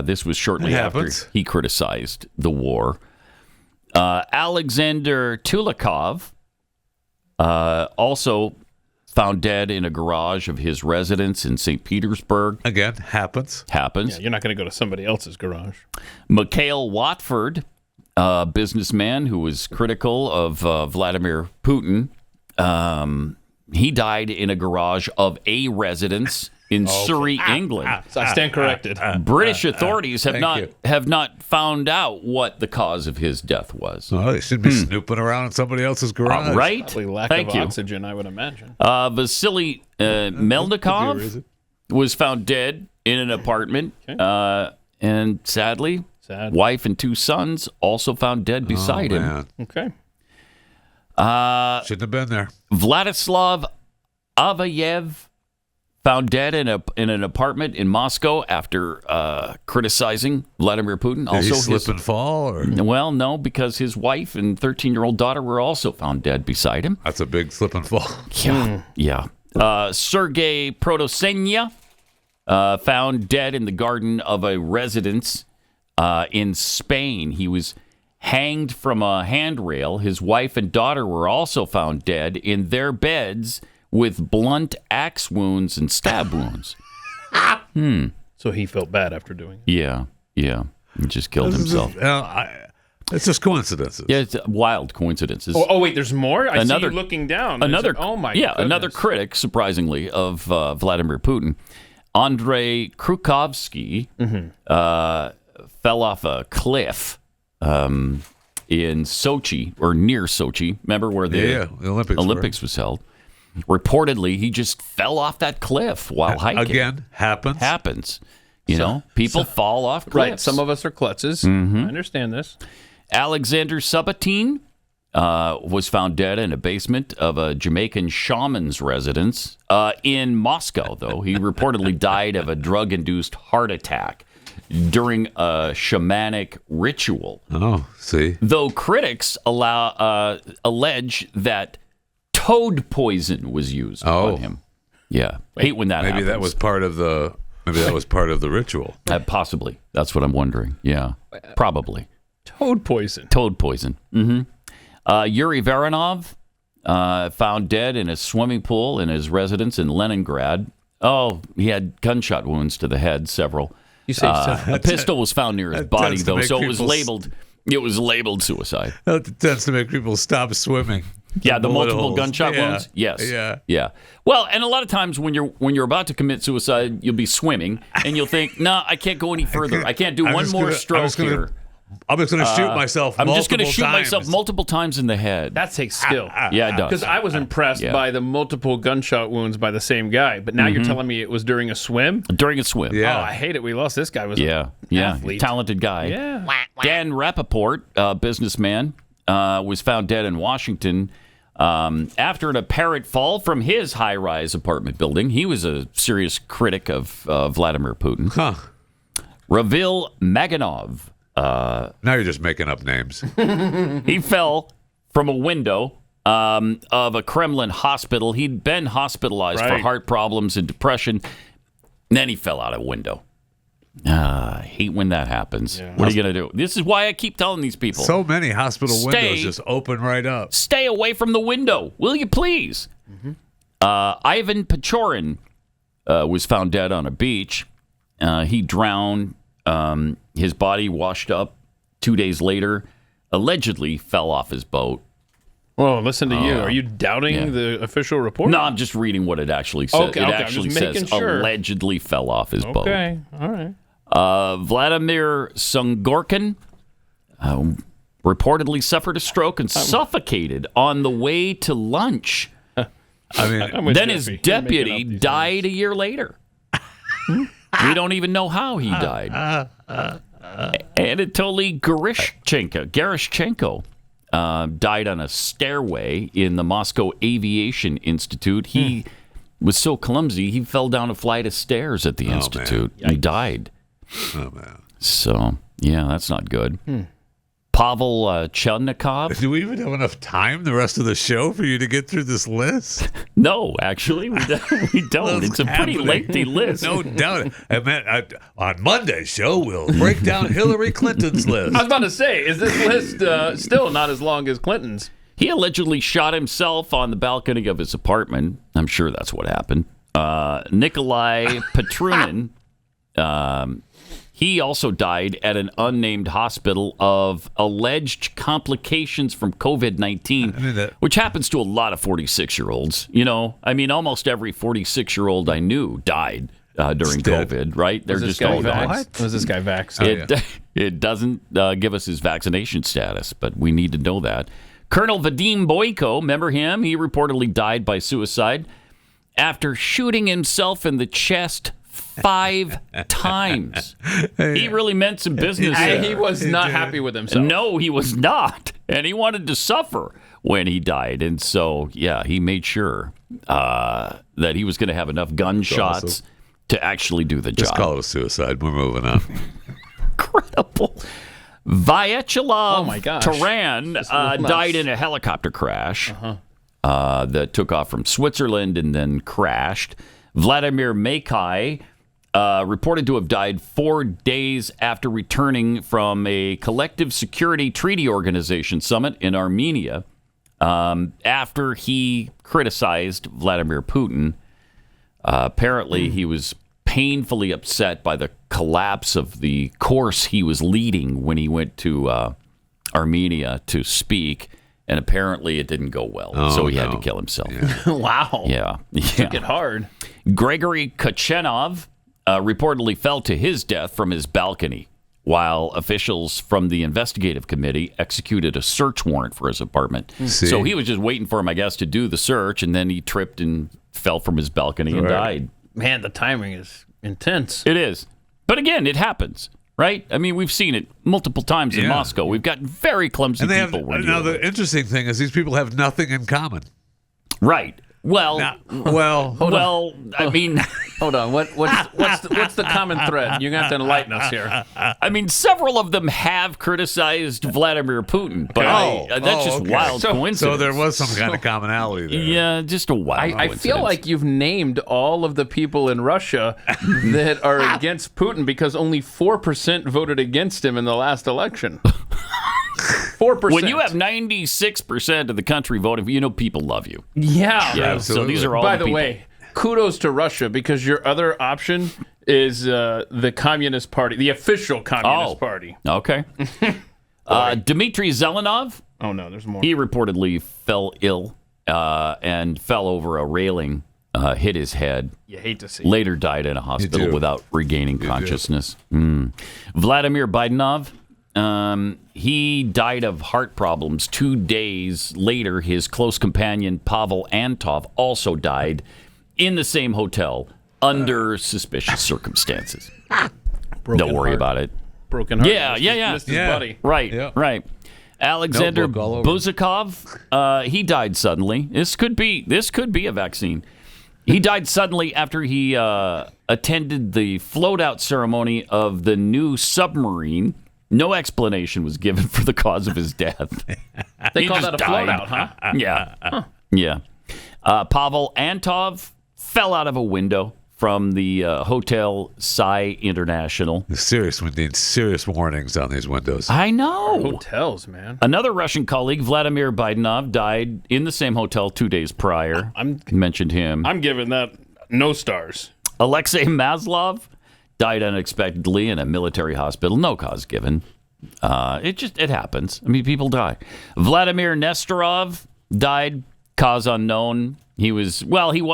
This was shortly after he criticized the war. Alexander Tulikov also found dead in a garage of his residence in St. Petersburg. Again, happens. Yeah, you're not going to go to somebody else's garage. Mikhail Watford, a businessman who was critical of Vladimir Putin, he died in a garage of a residence in Surrey, England. So I stand corrected. British authorities have not found out what the cause of his death was. Well, they should be snooping around in somebody else's garage. Right? Probably lack Thank of you. oxygen, I would imagine. Vasily Melnikov was found dead in an apartment. And sadly, wife and 2 sons also found dead beside him. Okay. Shouldn't have been there. Vladislav Avayev found dead in an apartment in Moscow after criticizing Vladimir Putin. Did he slip and fall? Or? Well, no, because his wife and 13-year-old daughter were also found dead beside him. That's a big slip and fall. Yeah. Sergei Protosenya found dead in the garden of a residence in Spain. He was hanged from a handrail. His wife and daughter were also found dead in their beds with blunt axe wounds and stab wounds. So he felt bad after doing it. Yeah. He just killed himself. It's just coincidences. Yeah, it's wild coincidences. Oh, wait, there's more? I see you looking down. Oh, my goodness. Another critic, surprisingly, of Vladimir Putin, Andrei Krukovsky, fell off a cliff in Sochi, or near Sochi. Remember where the Olympics was held? Reportedly, he just fell off that cliff while hiking. Again, happens. You know, people fall off cliffs. Right, some of us are klutzes. I understand this. Alexander Sabatin was found dead in a basement of a Jamaican shaman's residence in Moscow, though. He reportedly died of a drug-induced heart attack during a shamanic ritual. Oh, see. Though critics allege that toad poison was used on him. Yeah. Hate when that happens. Maybe that was part of the ritual. Possibly. That's what I'm wondering. Yeah. Probably. Toad poison. Mm-hmm. Yuri Varanov found dead in a swimming pool in his residence in Leningrad. Oh, he had gunshot wounds to the head, several. You say a pistol was found near his body, though, so it was labeled suicide. That tends to make people stop swimming. Yeah, the multiple gunshot wounds. Yes. Yeah. Well, and a lot of times when you're about to commit suicide, you'll be swimming and you'll think, "No, I can't go any further. I can't do one more stroke here. I'm just going to shoot myself. I'm just going to shoot myself multiple times in the head." That takes skill. Yeah, it does. Because I was impressed by the multiple gunshot wounds by the same guy, but now you're telling me it was during a swim? During a swim. Yeah. Oh, I hate it. We lost this guy. Was an athlete. Talented guy. Yeah. Dan Rappaport, businessman, was found dead in Washington after an apparent fall from his high-rise apartment building. He was a serious critic of Vladimir Putin. Ravil Maganov. Now you're just making up names. He fell from a window of a Kremlin hospital. He'd been hospitalized for heart problems and depression. And then he fell out a window. I hate when that happens. Yeah. What are you going to do? This is why I keep telling these people. So many hospital windows just open right up. Stay away from the window, will you please? Ivan Pechorin was found dead on a beach. He drowned. His body washed up 2 days later. Allegedly fell off his boat. Well, listen to you. Are you doubting the official report? No, I'm just reading what it actually says. Okay, it actually says allegedly fell off his boat. Okay, all right. Vladimir Sungorkin reportedly suffered a stroke and suffocated on the way to lunch. Then his deputy died a year later. We don't even know how he died. Anatoly Gerashchenko died on a stairway in the Moscow Aviation Institute. He was so clumsy, he fell down a flight of stairs at the institute. He died. Oh, man. So, yeah, that's not good. Pavel Chelnikov. Do we even have enough time the rest of the show for you to get through this list? No, actually, we don't. It's a pretty lengthy list. No doubt. On Monday's show, we'll break down Hillary Clinton's list. I was about to say, is this list still not as long as Clinton's? He allegedly shot himself on the balcony of his apartment. I'm sure that's what happened. Nikolai Petrunin, he also died at an unnamed hospital of alleged complications from COVID-19, which happens to a lot of 46-year-olds. Almost every 46-year-old I knew died during COVID, right? They're just all gone. Was this guy vaccinated? It doesn't give us his vaccination status, but we need to know that. Colonel Vadim Boyko, remember him? He reportedly died by suicide after shooting himself in the chest 5 times. He really meant some business there. He was not happy with himself. No, he was not. And he wanted to suffer when he died. And so, he made sure that he was going to have enough gunshots to actually do the job. Just call it a suicide. We're moving on. Incredible. Vyacheslav Taran died in a helicopter crash that took off from Switzerland and then crashed. Vladimir Makai reported to have died 4 days after returning from a collective security treaty organization summit in Armenia after he criticized Vladimir Putin. Apparently, he was painfully upset by the collapse of the course he was leading when he went to Armenia to speak, and apparently it didn't go well, so he had to kill himself. Yeah. Wow. Yeah. Took it hard. Gregory Kachenov reportedly fell to his death from his balcony while officials from the investigative committee executed a search warrant for his apartment. So he was just waiting for him, I guess, to do the search, and then he tripped and fell from his balcony and died. Man, the timing is intense. It is. But again, it happens, right? I mean, we've seen it multiple times in Moscow. We've got very clumsy people. Now, the interesting thing is these people have nothing in common. Right. Well, I mean, hold on. What's the common thread? You're going to have to enlighten us here. I mean, several of them have criticized Vladimir Putin, but that's just wild coincidence. So there was some kind of commonality there. Yeah, just a wild coincidence. I feel like you've named all of the people in Russia that are against Putin because only 4% voted against him in the last election. 4%. When you have 96% of the country voting, people love you. Yeah. So these are all. By the the way, kudos to Russia because your other option is the Communist Party, the official Communist Party. Okay. Dmitry Zelenov. Oh no, there's more. He reportedly fell ill and fell over a railing, hit his head. You hate to see. Later died in a hospital without regaining consciousness. Vladimir Baidenov. He died of heart problems 2 days later. His close companion, Pavel Antov, also died in the same hotel under suspicious circumstances. Don't worry about it. Broken heart. Yeah. Missed his buddy. Right. Alexander Buzakov, he died suddenly. This could be a vaccine. He died suddenly after he attended the float-out ceremony of the new submarine. No explanation was given for the cause of his death. They call that a float-out, huh? Yeah. Pavel Antov fell out of a window from the Hotel Sai International. We need serious warnings on these windows. I know. Hotels, man. Another Russian colleague, Vladimir Baidenov, died in the same hotel 2 days prior. Mentioned him. I'm giving that no stars. Alexei Maslov died unexpectedly in a military hospital. No cause given. It happens. I mean, people die. Vladimir Nestorov died, cause unknown. He was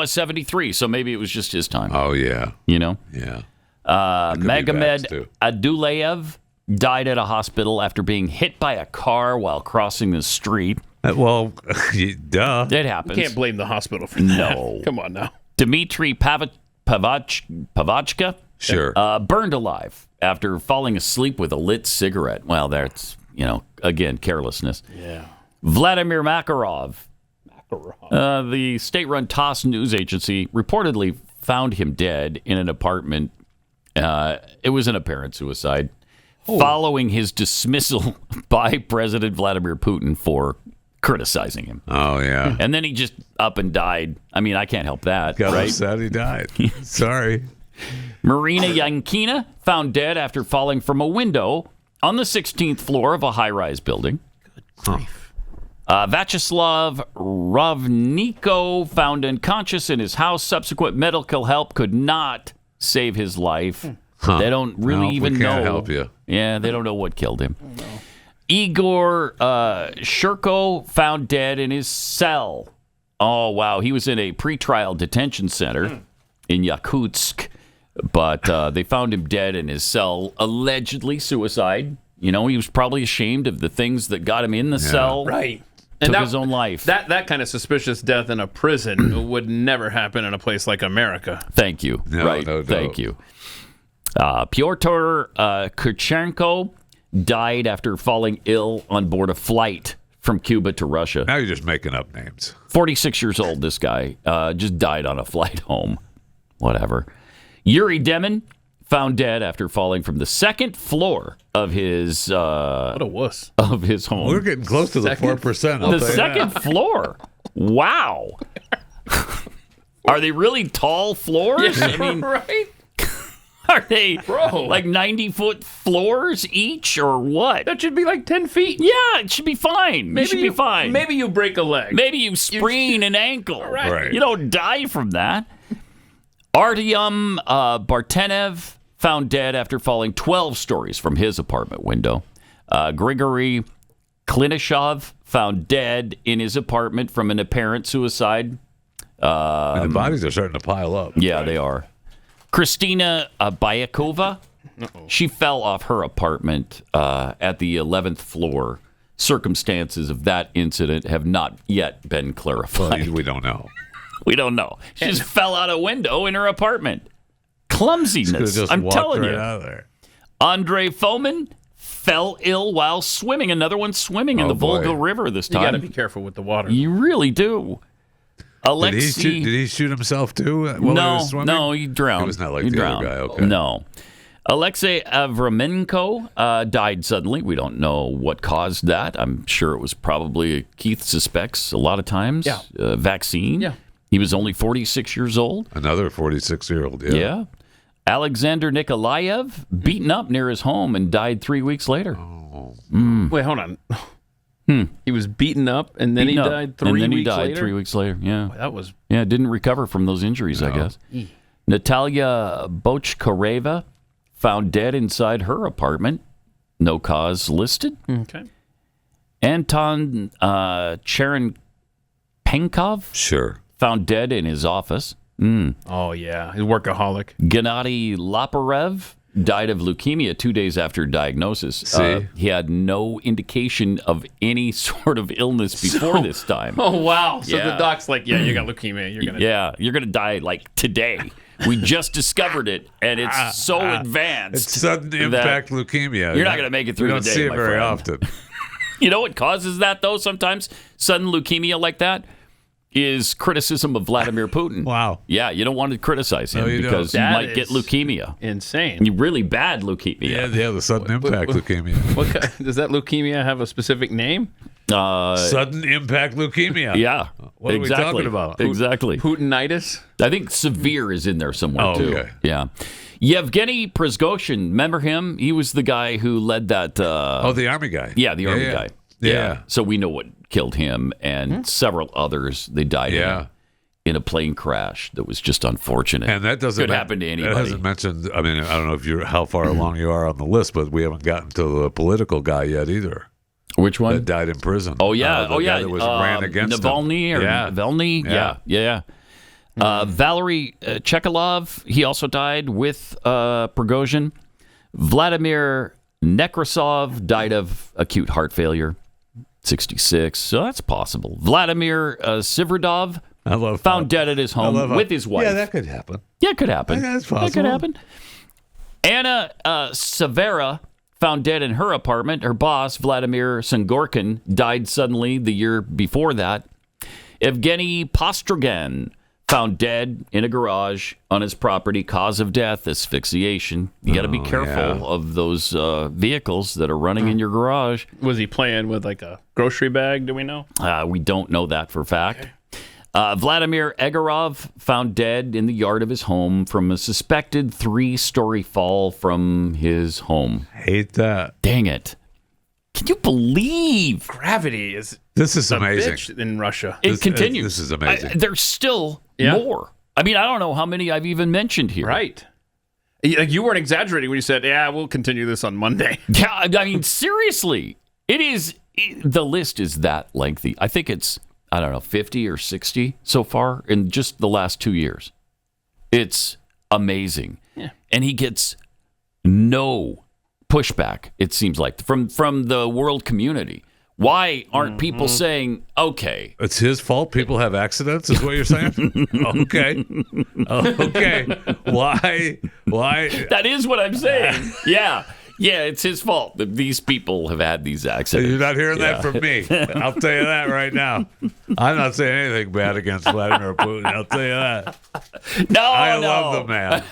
73, so maybe it was just his time. Oh, yeah. Yeah. Magomed Aduleyev died at a hospital after being hit by a car while crossing the street. Duh. It happens. You can't blame the hospital for that. No. Come on now. Dmitry Pavachka burned alive after falling asleep with a lit cigarette. Well, that's, again, carelessness. Yeah. Vladimir Makarov. The state-run TASS news agency reportedly found him dead in an apartment. It was an apparent suicide following his dismissal by President Vladimir Putin for criticizing him. Oh, yeah. And then he just up and died. I mean, I can't help that. Got right? upset he died. Sorry. Marina Yankina found dead after falling from a window on the 16th floor of a high-rise building. Good grief. Vyacheslav Rovniko found unconscious in his house. Subsequent medical help could not save his life. They don't really even we know. can't help you. Yeah, they don't know what killed him. Igor Shurko found dead in his cell. Oh, wow. He was in a pretrial detention center in Yakutsk, but they found him dead in his cell, allegedly suicide. You know, he was probably ashamed of the things that got him in the cell. Right. Took his own life. That kind of suspicious death in a prison would never happen in a place like America. Thank you. Thank you. Pyotr Kurchenko died after falling ill on board a flight from Cuba to Russia. Now you're just making up names. 46 years old, this guy. Just died on a flight home. Whatever. Yuri Demon found dead after falling from the second floor of his what a wuss. Of his home. We're getting close to the 4%. The second floor. Wow. Are they really tall floors? Yeah, I mean, right? Are they like 90-foot floors each or what? That should be like 10 feet. Yeah, it should be fine. It should be fine. Maybe you break a leg. Maybe you sprain an ankle. Right. You don't die from that. Artyom Bartenev found dead after falling 12 stories from his apartment window. Grigory Klinishov found dead in his apartment from an apparent suicide. The bodies are starting to pile up. Yeah, they are. Kristina Bayakova, she fell off her apartment at the 11th floor. Circumstances of that incident have not yet been clarified. Well, we don't know. We don't know. She just fell out a window in her apartment. Clumsiness. I'm telling you. Out of there. Andrei Fomin fell ill while swimming. Another one swimming in the Volga River this time. You got to be careful with the water. You really do. Alexei. Did he shoot himself too? While he was swimming? No, he drowned. He was not like he the drowned. other guy. Okay. No. Alexei Avramenko died suddenly. We don't know what caused that. I'm sure it was probably, Keith suspects a lot of times, vaccine. Yeah. He was only 46 years old. Another 46-year-old, Yeah. Alexander Nikolaev, beaten up near his home and died 3 weeks later. Oh. Wait, hold on. He was beaten up and then he died 3 weeks later? And then he died 3 weeks later, yeah. Boy, that was... Yeah, didn't recover from those injuries, I guess. Natalia Bochkareva found dead inside her apartment. No cause listed. Okay. Anton Cherenkov. Sure. Found dead in his office. Oh, yeah. He's a workaholic. Gennady Laparev died of leukemia 2 days after diagnosis. He had no indication of any sort of illness before this time. Oh, wow. So the doc's like, yeah, you got leukemia. You're gonna you're going to die like today. We just discovered it, and it's so advanced. It's sudden impact leukemia. You're not going to make it through the the day, don't see it my very friend. often. You know what causes that, though, sometimes? Sudden leukemia like that is criticism of Vladimir Putin. Wow. Yeah, you don't want to criticize him No, you because you don't. might That get is leukemia. insane. Really bad leukemia. Yeah, the sudden impact leukemia. Does that leukemia have a specific name? Sudden impact leukemia. Yeah. What exactly. are we talking about? Exactly. Putinitis? I think severe is in there somewhere, too. Okay. Yeah. Yevgeny Prigozhin, remember him? He was the guy who led that... the Army guy. Yeah, the Army guy. Yeah. So we know what killed him and several others. They died in a plane crash that was just unfortunate. And that doesn't could happen to anybody. That hasn't mentioned. I mean, I don't know if you're how far along you are on the list, but we haven't gotten to the political guy yet either. Which one? That died in prison. Oh yeah, the guy that was ran against Navalny him. or Navalny. Yeah. Valery Chekalov, he also died with Prigozhin. Vladimir Nekrasov died of acute heart failure, 66. So that's possible. Vladimir Siverdov found dead at his home with his wife. Yeah, that could happen. Yeah, it could happen. That's possible. That could happen. Anna Severa found dead in her apartment. Her boss, Vladimir Sangorkin, died suddenly the year before that. Evgeny Postrogan found dead in a garage on his property. Cause of death, asphyxiation. You got to be careful of those vehicles that are running in your garage. Was he playing with like a grocery bag? Do we know? We don't know that for a fact. Vladimir Egorov found dead in the yard of his home from a suspected 3-story fall from his home. Hate that. Dang it. Can you believe gravity is? This is a amazing bitch in Russia. It continues. This is amazing. There's still more. I mean, I don't know how many I've even mentioned here. Right. Like you weren't exaggerating when you said, "Yeah, we'll continue this on Monday." Yeah, I mean, seriously, it is. The list is that lengthy. I think it's 50 or 60 so far in just the last 2 years. It's amazing, and he gets no pushback. It seems like from the world community. Why aren't people saying, okay, it's his fault people have accidents, is what you're saying? Okay. Why? That is what I'm saying. Yeah, it's his fault that these people have had these accidents. You're not hearing that from me. I'll tell you that right now. I'm not saying anything bad against Vladimir Putin. I'll tell you that. I love the man.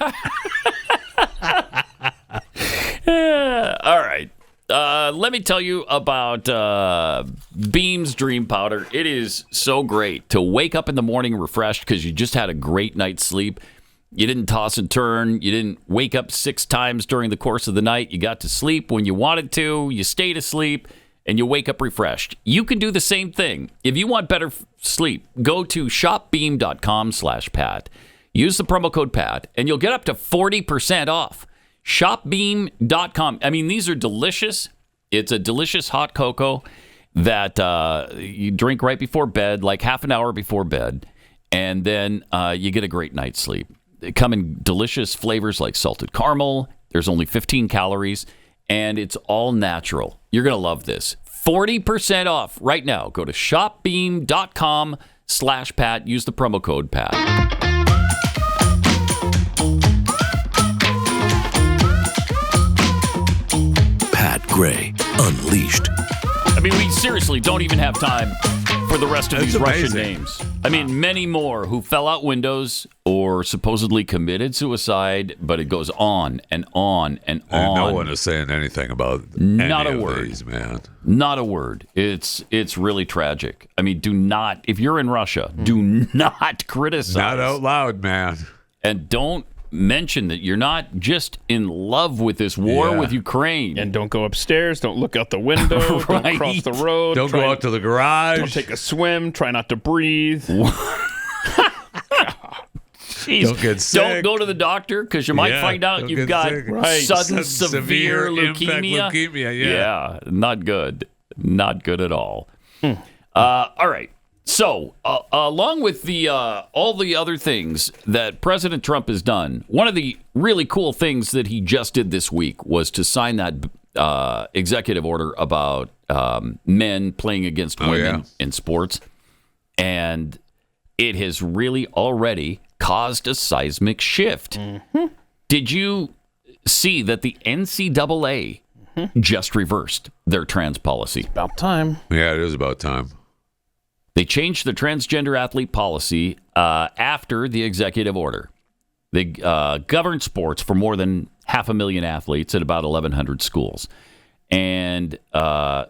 All right. Let me tell you about Beam's Dream Powder. It is so great to wake up in the morning refreshed because you just had a great night's sleep. You didn't toss and turn. You didn't wake up 6 times during the course of the night. You got to sleep when you wanted to. You stayed asleep, and you wake up refreshed. You can do the same thing. If you want better sleep, go to shopbeam.com/Pat. Use the promo code Pat, and you'll get up to 40% off. Shopbeam.com. I mean, these are delicious. It's a delicious hot cocoa that you drink right before bed, like half an hour before bed, and then you get a great night's sleep. They come in delicious flavors like salted caramel. There's only 15 calories, and it's all natural. You're going to love this. 40% off right now. Go to shopbeam.com/Pat. Use the promo code Pat. Pat Gray Unleashed. I mean, we seriously don't even have time for the rest of these Russian amazing. names. I mean, many more who fell out windows or supposedly committed suicide, but it goes on and on and on. And no one is saying anything about Not any a of word. these, man. Not a word. It's really tragic. I mean, do not, if you're in Russia, do not criticize. Not out loud, man. And don't mention that you're not just in love with this war with Ukraine. And don't go upstairs. Don't look out the window. Right. Don't cross the road. Don't go out to the garage. Don't take a swim. Try not to breathe. Jeez. Don't get sick. Don't go to the doctor because you might find out you've got sudden severe leukemia. Yeah, not good. Not good at all. All right. So, along with the all the other things that President Trump has done, one of the really cool things that he just did this week was to sign that executive order about men playing against women in sports. And it has really already caused a seismic shift. Mm-hmm. Did you see that the NCAA just reversed their trans policy? About time. Yeah, it is about time. They changed the transgender athlete policy after the executive order. They govern sports for more than 500,000 athletes at about 1,100 schools. And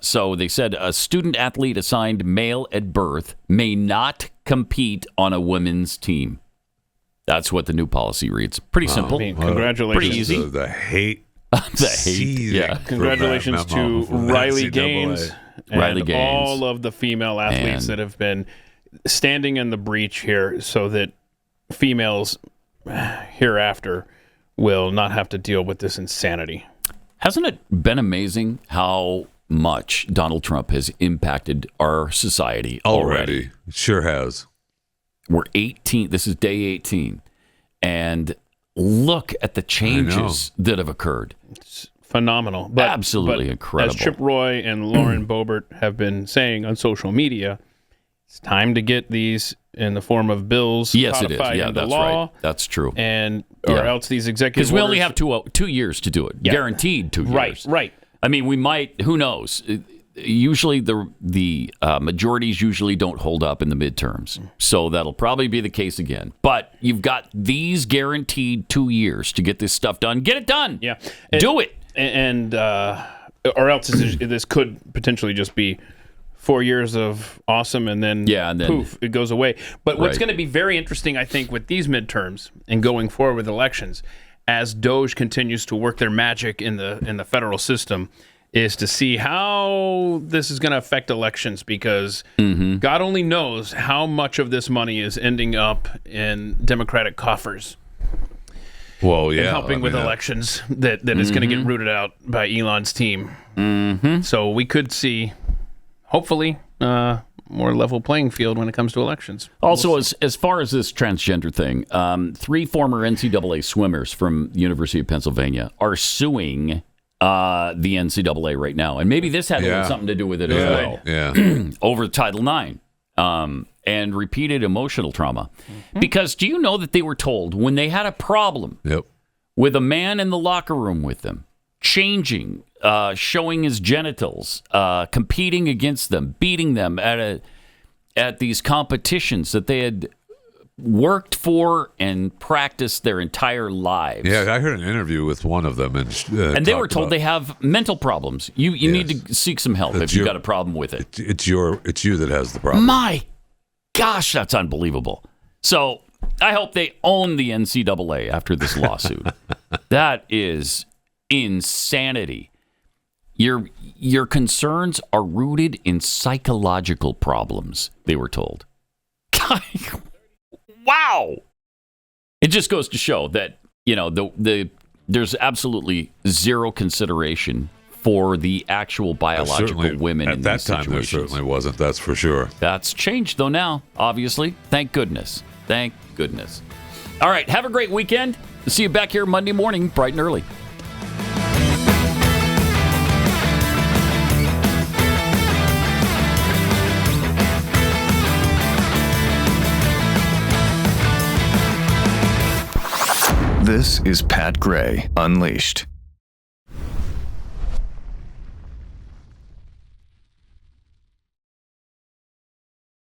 so they said a student athlete assigned male at birth may not compete on a women's team. That's what the new policy reads. Pretty simple. I mean, congratulations. Pretty easy. The hate. The hate. Yeah. Congratulations to Riley Gaines. Riley Gaines. All of the female athletes that have been standing in the breach here so that females hereafter will not have to deal with this insanity. Hasn't it been amazing how much Donald Trump has impacted our society already? It sure has. We're 18. This is day 18. And look at the changes that have occurred. It's phenomenal. Absolutely incredible. As Chip Roy and Lauren Boebert have been saying on social media, it's time to get these in the form of bills. Yes, it is. Yeah, into that's law, right. That's true. And or else these executive because we only orders- have 2 years to do it. Yeah. Guaranteed 2 years. Right. I mean, we might. Who knows? Usually, the majorities usually don't hold up in the midterms, so that'll probably be the case again. But you've got these guaranteed 2 years to get this stuff done. Get it done. Yeah, do it. And or else this could potentially just be 4 years of awesome, and then poof, it goes away. But what's going to be very interesting, I think, with these midterms and going forward with elections, as DOGE continues to work their magic in the federal system, is to see how this is going to affect elections, because God only knows how much of this money is ending up in Democratic coffers. Well, yeah. And helping with elections that is going to get rooted out by Elon's team. So we could see, hopefully, more level playing field when it comes to elections. Also, as far as this transgender thing, 3 former NCAA swimmers from the University of Pennsylvania are suing the NCAA right now. And maybe this had something to do with it as well. Yeah. Over Title IX and repeated emotional trauma. Because do you know that they were told when they had a problem with a man in the locker room with them, changing, showing his genitals, competing against them, beating them at these competitions that they had worked for and practiced their entire lives. Yeah, I heard an interview with one of them, and they were told they have mental problems. You need to seek some help if you've got a problem with it. It's you that has the problem. My gosh, that's unbelievable. So I hope they own the NCAA after this lawsuit. That is insanity. Your concerns are rooted in psychological problems, they were told. Wow. It just goes to show that, there's absolutely zero consideration for the actual biological women in these situations. At that time, there certainly wasn't, that's for sure. That's changed, though, now, obviously. Thank goodness. Thank goodness. All right, have a great weekend. See you back here Monday morning, bright and early. This is Pat Gray Unleashed.